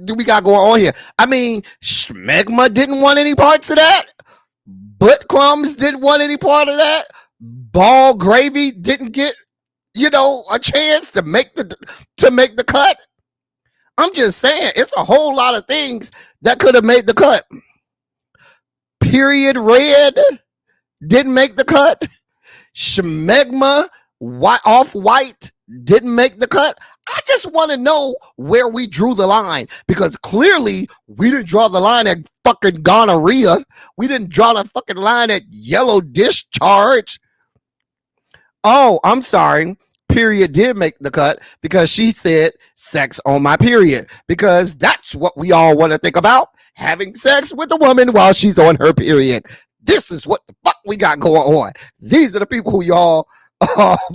[SPEAKER 4] Do we got going on here? I mean, Schmegma didn't want any parts of that. Butt Crumbs didn't want any part of that. Ball Gravy didn't get, a chance to make the cut. I'm just saying, it's a whole lot of things that could have made the cut. Period Red didn't make the cut. Schmegma Off-White didn't make the cut. I just want to know where we drew the line, because clearly we didn't draw the line at fucking gonorrhea. We didn't draw the fucking line at yellow discharge. Oh, I'm sorry. Period did make the cut because she said sex on my period, because that's what we all want to think about, having sex with a woman while she's on her period. This is what the fuck we got going on. These are the people who y'all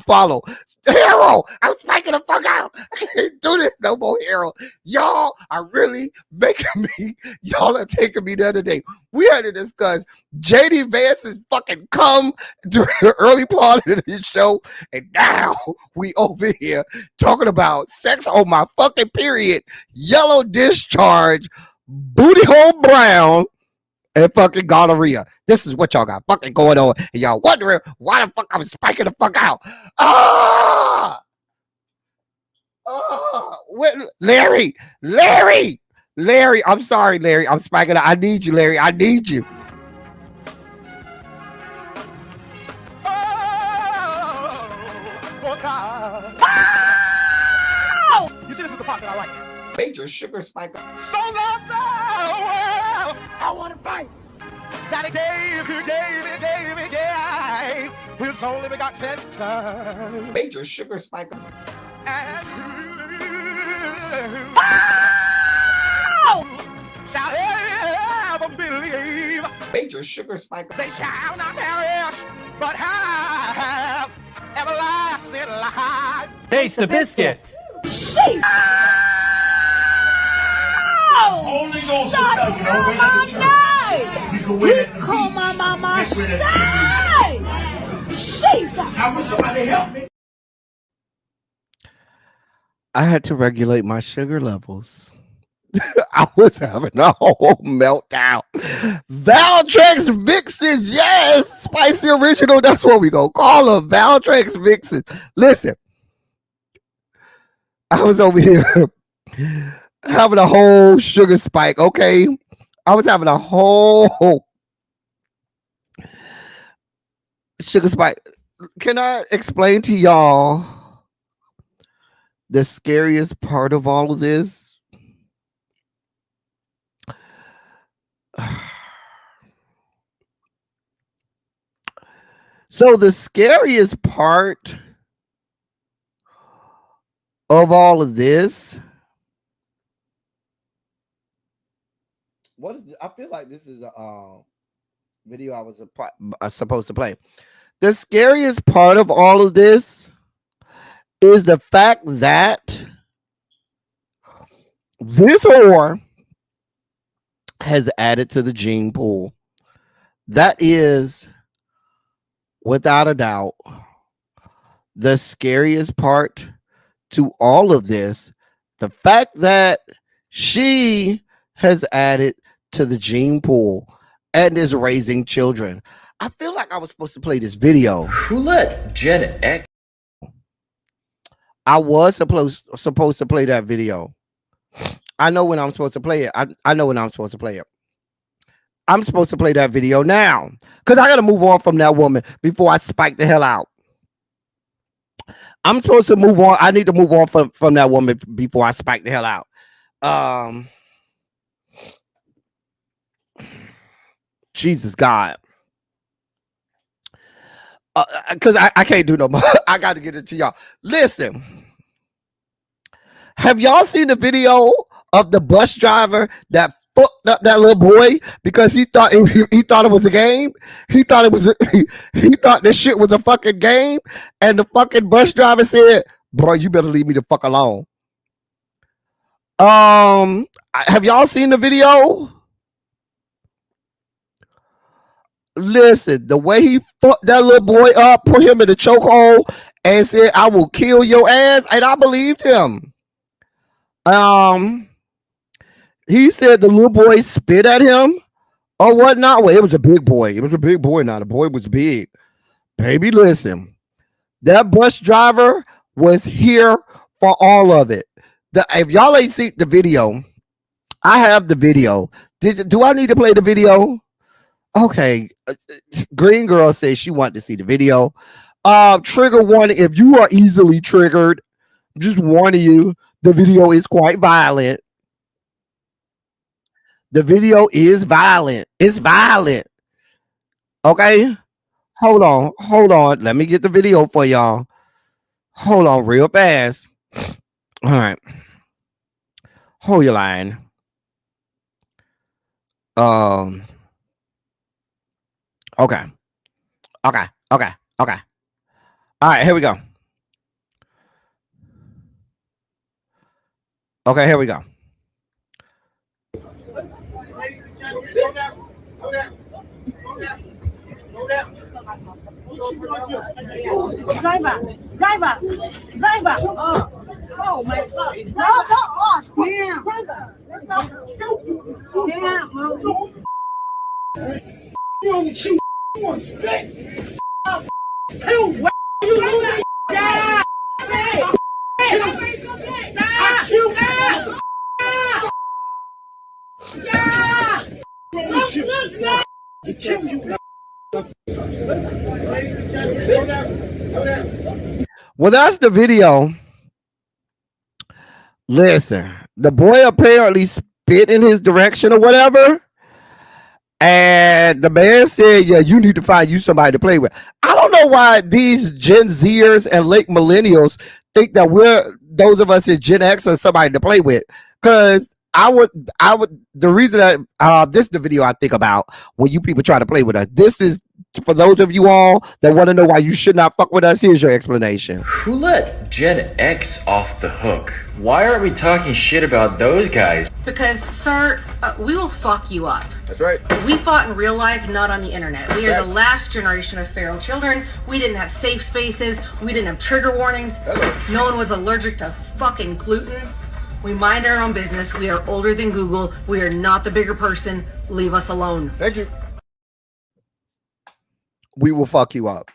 [SPEAKER 4] follow. Harold, I'm spiking the fuck out. I can't do this no more, Harold. Y'all are really making me, y'all are taking me the other day. We had to discuss JD Vance's fucking cum during the early part of the show, and now we over here talking about sex on my fucking period, yellow discharge, booty hole brown, and fucking gonorrhea. This is what y'all got fucking going on, and y'all wondering why the fuck I'm spiking the fuck out. Wait, Larry, I'm sorry, Larry, I'm spiking out. I need you, Larry, I need you.
[SPEAKER 5] You see, this is the part that I like.
[SPEAKER 2] Major sugar spike.
[SPEAKER 5] So loved the world, I want to fight. That he gave his only begotten son.
[SPEAKER 2] Major sugar spike.
[SPEAKER 5] And shall ever believe.
[SPEAKER 2] Major sugar spike.
[SPEAKER 5] They shall not perish, but have everlasting life.
[SPEAKER 8] Taste the biscuit.
[SPEAKER 9] Only goes to tell you, don't wait at the church. You can win it. Come on, mama. Jesus. I wish somebody help me.
[SPEAKER 4] I had to regulate my sugar levels. I was having a whole meltdown. Valtrex Vixens, yes, spicy original. That's what we gonna call them, Valtrex Vixens. Listen, I was over here having a whole sugar spike. Okay, I was having a whole sugar spike. Can I explain to y'all the scariest part of all of this? So the scariest part of all of this, what is I feel like this is a video I was supposed to play. The scariest part of all of this is the fact that this whore has added to the gene pool. That is, without a doubt, the scariest part to all of this. The fact that she has added to the gene pool and is raising children. I feel like I was supposed to play this video.
[SPEAKER 8] Who let Gen X?
[SPEAKER 4] I was supposed to play that video. I know when I'm supposed to play it. I know when I'm supposed to play it. I'm supposed to play that video now because I got to move on from that woman before I spike the hell out. I'm supposed to move on. I need to move on from that woman before I spike the hell out. Jesus God. Because I can't do no more. I got to get it to y'all. Listen. Have y'all seen the video of the bus driver that fucked up that little boy because he thought it was a game? He thought this shit was a fucking game, and the fucking bus driver said, "Bro, you better leave me the fuck alone." Have y'all seen the video? Listen, the way he fucked that little boy up, put him in the chokehold, and said, "I will kill your ass," and I believed him. He said the little boy spit at him or whatnot. Well, it was a big boy. It was a big boy now. The boy was big. Baby, listen. That bus driver was here for all of it. If y'all ain't seen the video, I have the video. Do I need to play the video? Okay. Green Girl says she wanted to see the video. Trigger warning: if you are easily triggered, just warning you, the video is quite violent. The video is violent. It's violent. Okay. Hold on. Let me get the video for y'all. Hold on, real fast. All right. Hold your line. Okay. All right, here we go. Okay, here we go.
[SPEAKER 9] Driver. Oh my God. No, damn. Wrong with you? Respect.
[SPEAKER 4] Well, that's the video. Listen, the boy apparently spit in his direction or whatever. And the man said, yeah, you need to find you somebody to play with. I don't know why these Gen Zers and late millennials think that those of us in Gen X are somebody to play with. Because the reason that this is the video I think about when you people try to play with us. This is for those of you all that want to know why you should not fuck with us. Here's your explanation.
[SPEAKER 8] Who let Gen X off the hook? Why aren't we talking shit about those guys?
[SPEAKER 10] Because, sir, we will fuck you up.
[SPEAKER 1] That's right.
[SPEAKER 10] We fought in real life, not on the internet. We are the last generation of feral children. We didn't have safe spaces. We didn't have trigger warnings.
[SPEAKER 1] Hello.
[SPEAKER 10] No one was allergic to fucking gluten. We mind our own business. We are older than Google. We are not the bigger person. Leave us alone.
[SPEAKER 1] Thank you.
[SPEAKER 4] We will fuck you up.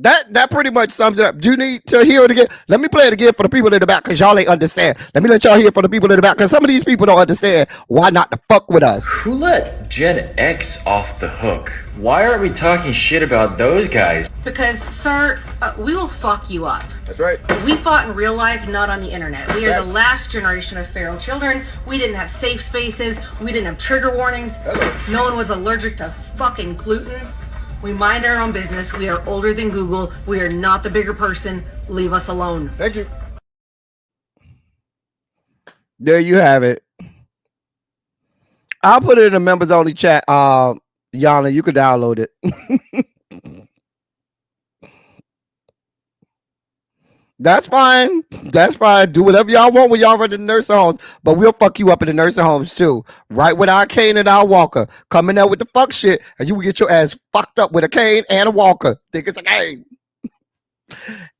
[SPEAKER 4] That pretty much sums it up. Do you need to hear it again? Let me play it again for the people in the back because y'all ain't understand. Let me let y'all hear for the people in the back because some of these people don't understand why not to fuck with us.
[SPEAKER 8] Who let Gen X off the hook? Why aren't we talking shit about those guys?
[SPEAKER 10] Because, sir, we will fuck you up.
[SPEAKER 1] That's right.
[SPEAKER 10] We fought in real life, not on the internet. We are the last generation of feral children. We didn't have safe spaces. We didn't have trigger warnings.
[SPEAKER 1] Hello.
[SPEAKER 10] No one was allergic to fucking gluten. We mind our own business. We are older than Google. We are not the bigger person. Leave us alone.
[SPEAKER 1] Thank you.
[SPEAKER 4] There you have it. I'll put it in the members only chat. Yana, you can download it. That's fine. That's fine. Do whatever y'all want when y'all run to the nursing homes, but we'll fuck you up in the nursing homes too. Right with our cane and our walker. Coming out with the fuck shit, and you will get your ass fucked up with a cane and a walker. Think it's a game.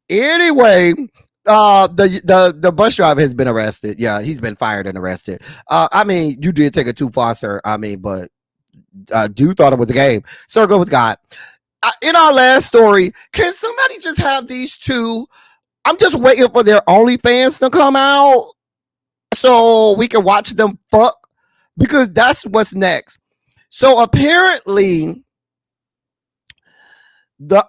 [SPEAKER 4] Anyway, the bus driver has been arrested. Yeah, he's been fired and arrested. I mean, you did take it too far, sir. I mean, but dude thought it was a game. Sir, go with God. In our last story, can somebody just have these two? I'm just waiting for their OnlyFans to come out so we can watch them fuck, because that's what's next. So apparently the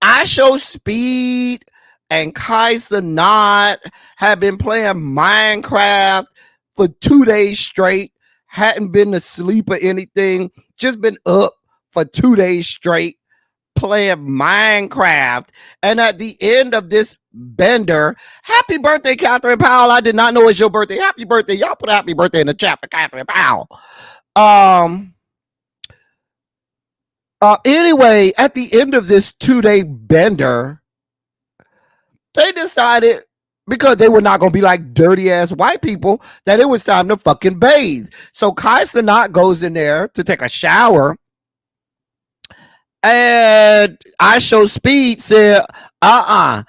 [SPEAKER 4] iShowSpeed and Cenat have been playing Minecraft for 2 days straight, hadn't been asleep or anything, just been up for 2 days straight playing Minecraft. And at the end of this bender, happy birthday, Catherine Powell. I did not know it's your birthday. Happy birthday. Y'all put happy birthday in the chat for Catherine Powell. Anyway, at the end of this 2-day bender, they decided, because they were not going to be like dirty ass white people, that it was time to fucking bathe. So Cenat goes in there to take a shower, and iShowSpeed said, I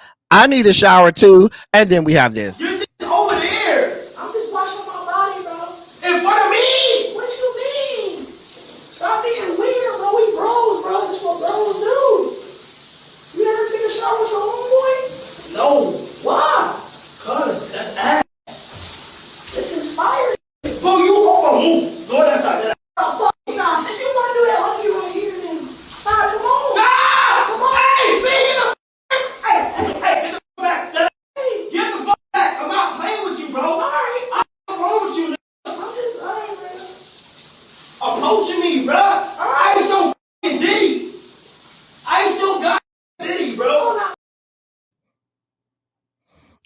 [SPEAKER 4] need a shower too. And then we have this.
[SPEAKER 9] You're just over there. I'm just washing my body, bro. In front of me? What you mean? Stop being weird, bro. We bros, bro. That's what bros do. You ever take a shower with your homeboy? No. Why? Cause that's ass. This is fire. Bro, you move. Go that side. Oh, fuck. Nah, since you want to do that, let me right here then.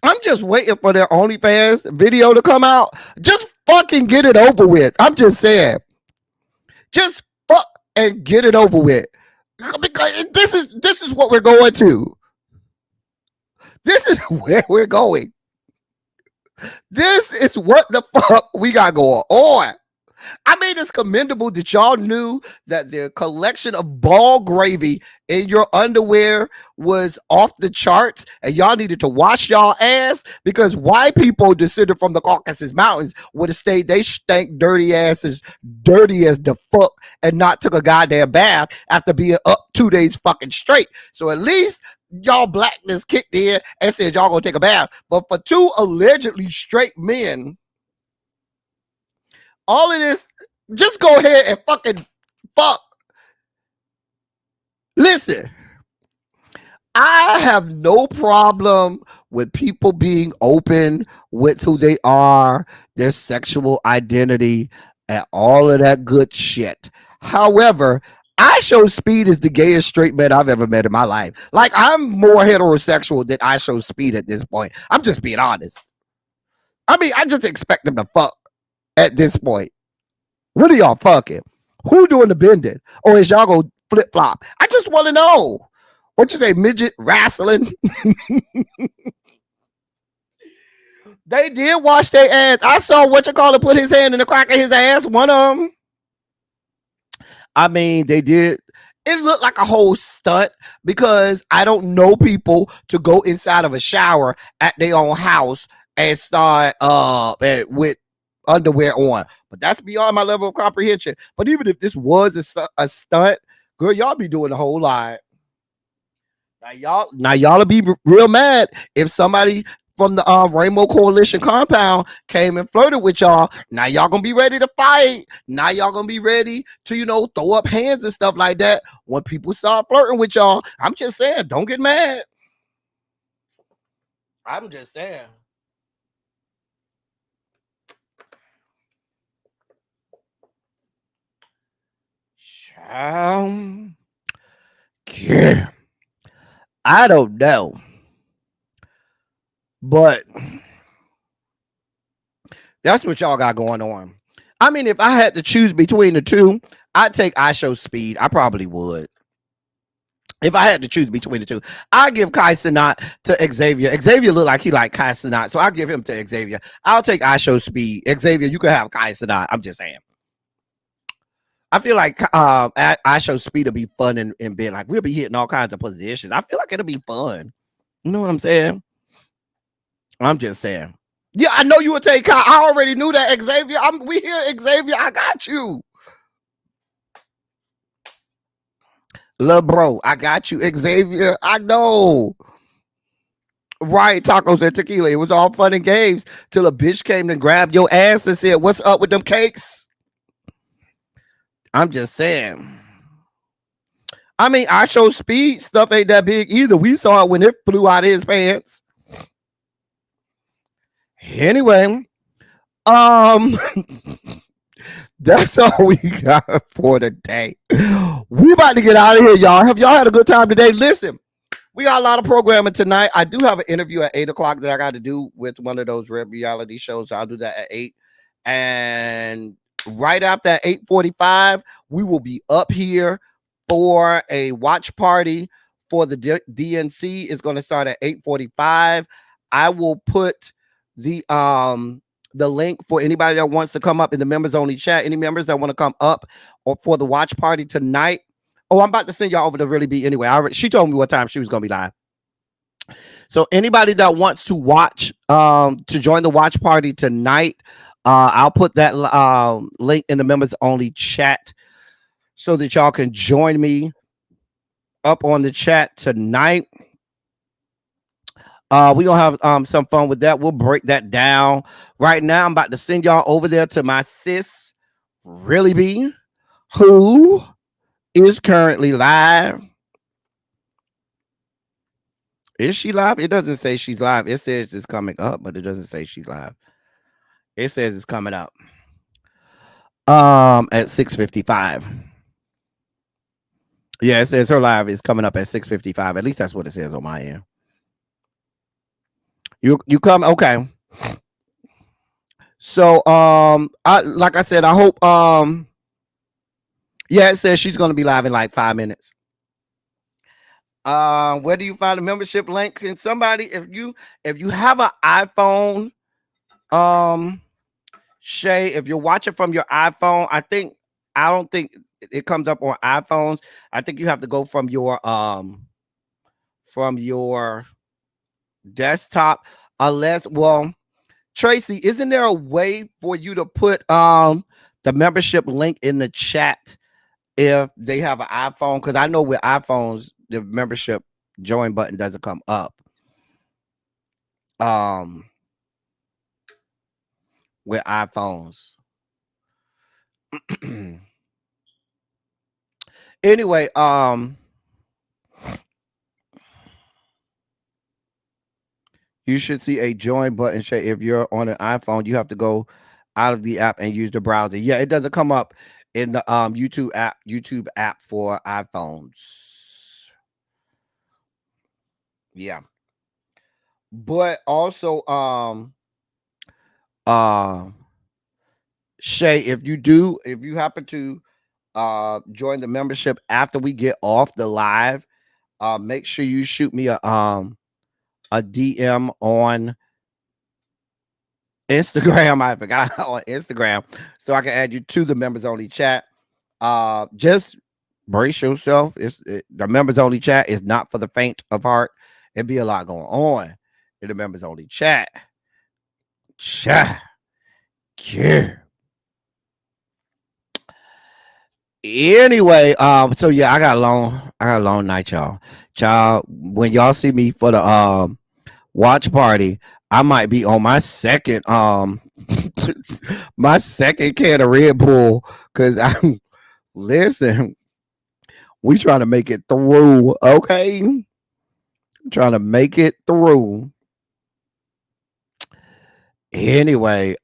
[SPEAKER 4] I'm just waiting for their OnlyFans video to come out. Just fucking get it over with. I'm just saying. Just fuck and get it over with. Because this is what we're going to. This is where we're going. This is what the fuck we got going on. I mean, it's commendable that y'all knew that the collection of ball gravy in your underwear was off the charts and y'all needed to wash y'all ass because white people descended from the Caucasus Mountains would have stayed they stank dirty asses dirty as the fuck and not took a goddamn bath after being up 2 days fucking straight. So at least y'all blackness kicked in and said y'all gonna take a bath. But for two allegedly straight men, all of this, just go ahead and fucking fuck. Listen, I have no problem with people being open with who they are, their sexual identity, and all of that good shit. However, iShowSpeed is the gayest straight man I've ever met in my life. Like, I'm more heterosexual than iShowSpeed at this point. I'm just being honest. I mean, I just expect them to fuck. At this point, what are y'all fucking? Who doing the bending? Or is y'all gonna flip flop? I just want to know. What you say, midget wrestling? They did wash their ass. I saw what you call it, put his hand in the crack of his ass. One of them. I mean, they did. It looked like a whole stunt because I don't know people to go inside of a shower at their own house and start with underwear on, but that's beyond my level of comprehension. But even if this was a stunt, girl, y'all be doing a whole lot. Now y'all will be real mad if somebody from the Rainbow Coalition compound came and flirted with y'all. Now y'all gonna be ready to fight. Now y'all gonna be ready to throw up hands and stuff like that when people start flirting with y'all. I'm just saying, don't get mad. I'm just saying. Yeah. I don't know. But that's what y'all got going on. I mean, if I had to choose between the two, I'd take iShowSpeed. I probably would. If I had to choose between the two, I'd give Kai Cenat to Xavier. Xavier looked like he liked Kai Cenat, so I'll give him to Xavier. I'll take iShowSpeed. Xavier, you can have Kai Cenat. I'm just saying. I feel like iShowSpeed will be fun and be like, we'll be hitting all kinds of positions. I feel like it'll be fun. You know what I'm saying? I'm just saying. Yeah, I know you would take Kai. I already knew that, Xavier. We here, Xavier. I got you. Lil' bro, I got you, Xavier. I know. Right, tacos and tequila. It was all fun and games till a bitch came and grabbed your ass and said, what's up with them cakes? I'm just saying. I mean, iShowSpeed stuff ain't that big either. We saw it when it flew out of his pants. Anyway, that's all we got for today. We about to get out of here, y'all. Have y'all had a good time today? Listen, we got a lot of programming tonight. I do have an interview at 8 o'clock that I got to do with one of those reality shows. So I'll do that at 8. And right after 8:45, we will be up here for a watch party for the DNC. It's going to start at 8:45. I will put the link for anybody that wants to come up in the members only chat. Any members that want to come up or for the watch party tonight. Oh, I'm about to send y'all over to Really Be anyway. She told me what time she was going to be live. So anybody that wants to watch, to join the watch party tonight, I'll put that link in the members only chat so that y'all can join me up on the chat tonight. We're gonna have some fun with that. We'll break that down. Right now, I'm about to send y'all over there to my sis, Really Be, who is currently live. Is she live? It doesn't say she's live. It says it's coming up, but it doesn't say she's live. It says it's coming up at 6:55. Yeah, it says her live is coming up at 6:55. At least that's what it says on my end. You come, okay. So I like I said, I hope yeah, it says she's gonna be live in like 5 minutes. Where do you find the membership link? Can somebody, if you have an iPhone, Shay, if you're watching from your iPhone, I don't think it comes up on iPhones. I think you have to go from your desktop, unless, well, Tracy, isn't there a way for you to put the membership link in the chat if they have an iPhone? Because I know with iPhones the membership join button doesn't come up. With iPhones. Anyway, you should see a join button. If you're on an iPhone, you have to go out of the app and use the browser. Yeah, it doesn't come up in the YouTube app for iPhones. Yeah. But also Shay, if you happen to join the membership after we get off the live, make sure you shoot me a DM on Instagram. I forgot on Instagram, so I can add you to the members only chat. Just brace yourself. The members only chat is not for the faint of heart. It'd be a lot going on in the members only chat. Yeah. Anyway, so yeah, I got a long night, y'all. When y'all see me for the watch party, I might be on my second my second can of Red Bull, because I'm listen, we trying to make it through, okay? Trying to make it through. Anyway,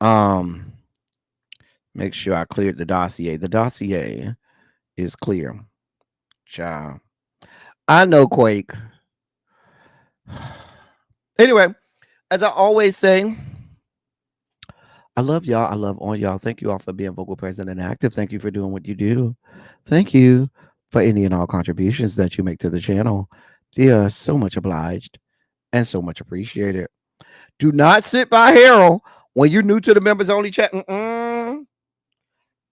[SPEAKER 4] make sure I cleared the dossier. The dossier is clear. Child. I know, Quake. Anyway, as I always say, I love y'all. I love all y'all. Thank you all for being vocal, present, and active. Thank you for doing what you do. Thank you for any and all contributions that you make to the channel. They are so much obliged and so much appreciated. Do not sit by Harold when you're new to the members only chat. Don't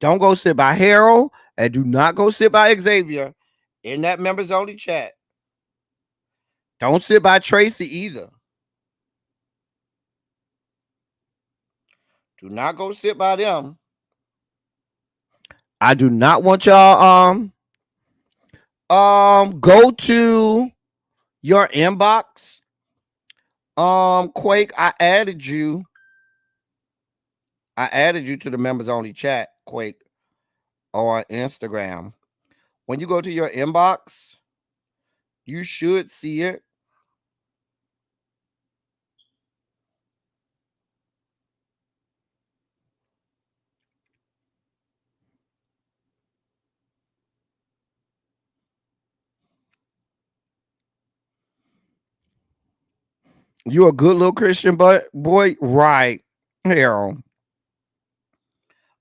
[SPEAKER 4] go sit by Harold, and do not go sit by Xavier in that members only chat. Don't sit by Tracy either. Do not go sit by them. I do not want y'all go to your inbox. Quake, I added you to the members only chat, Quake, on Instagram. When you go to your inbox, you should see it. You a good little Christian boy, right, Harold?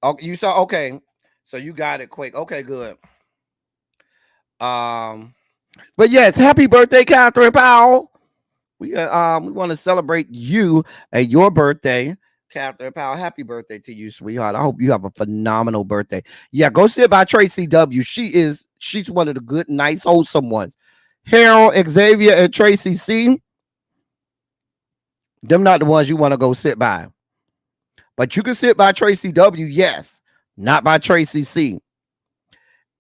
[SPEAKER 4] Oh, you saw, okay. So you got it, Quake. Okay, good. But yes, happy birthday, Catherine Powell. We want to celebrate you and your birthday, Catherine Powell. Happy birthday to you, sweetheart. I hope you have a phenomenal birthday. Yeah, go sit by Tracy W. She's one of the good, nice, wholesome ones. Harold, Xavier, and Tracy C. Them not the ones you want to go sit by. But you can sit by Tracy W, yes. Not by Tracy C.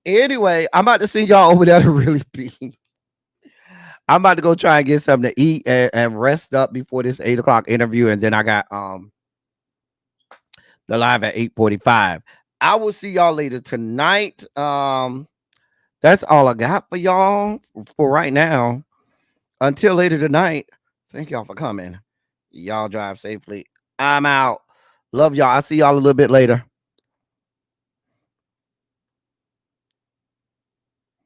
[SPEAKER 4] Anyway, I'm about to send y'all over there to really be. I'm about to go try and get something to eat and rest up before this 8 o'clock interview. And then I got the live at 8:45. I will see y'all later tonight. That's all I got for y'all for right now. Until later tonight, thank y'all for coming. Y'all drive safely. I'm out. Love y'all. I'll see y'all a little bit later.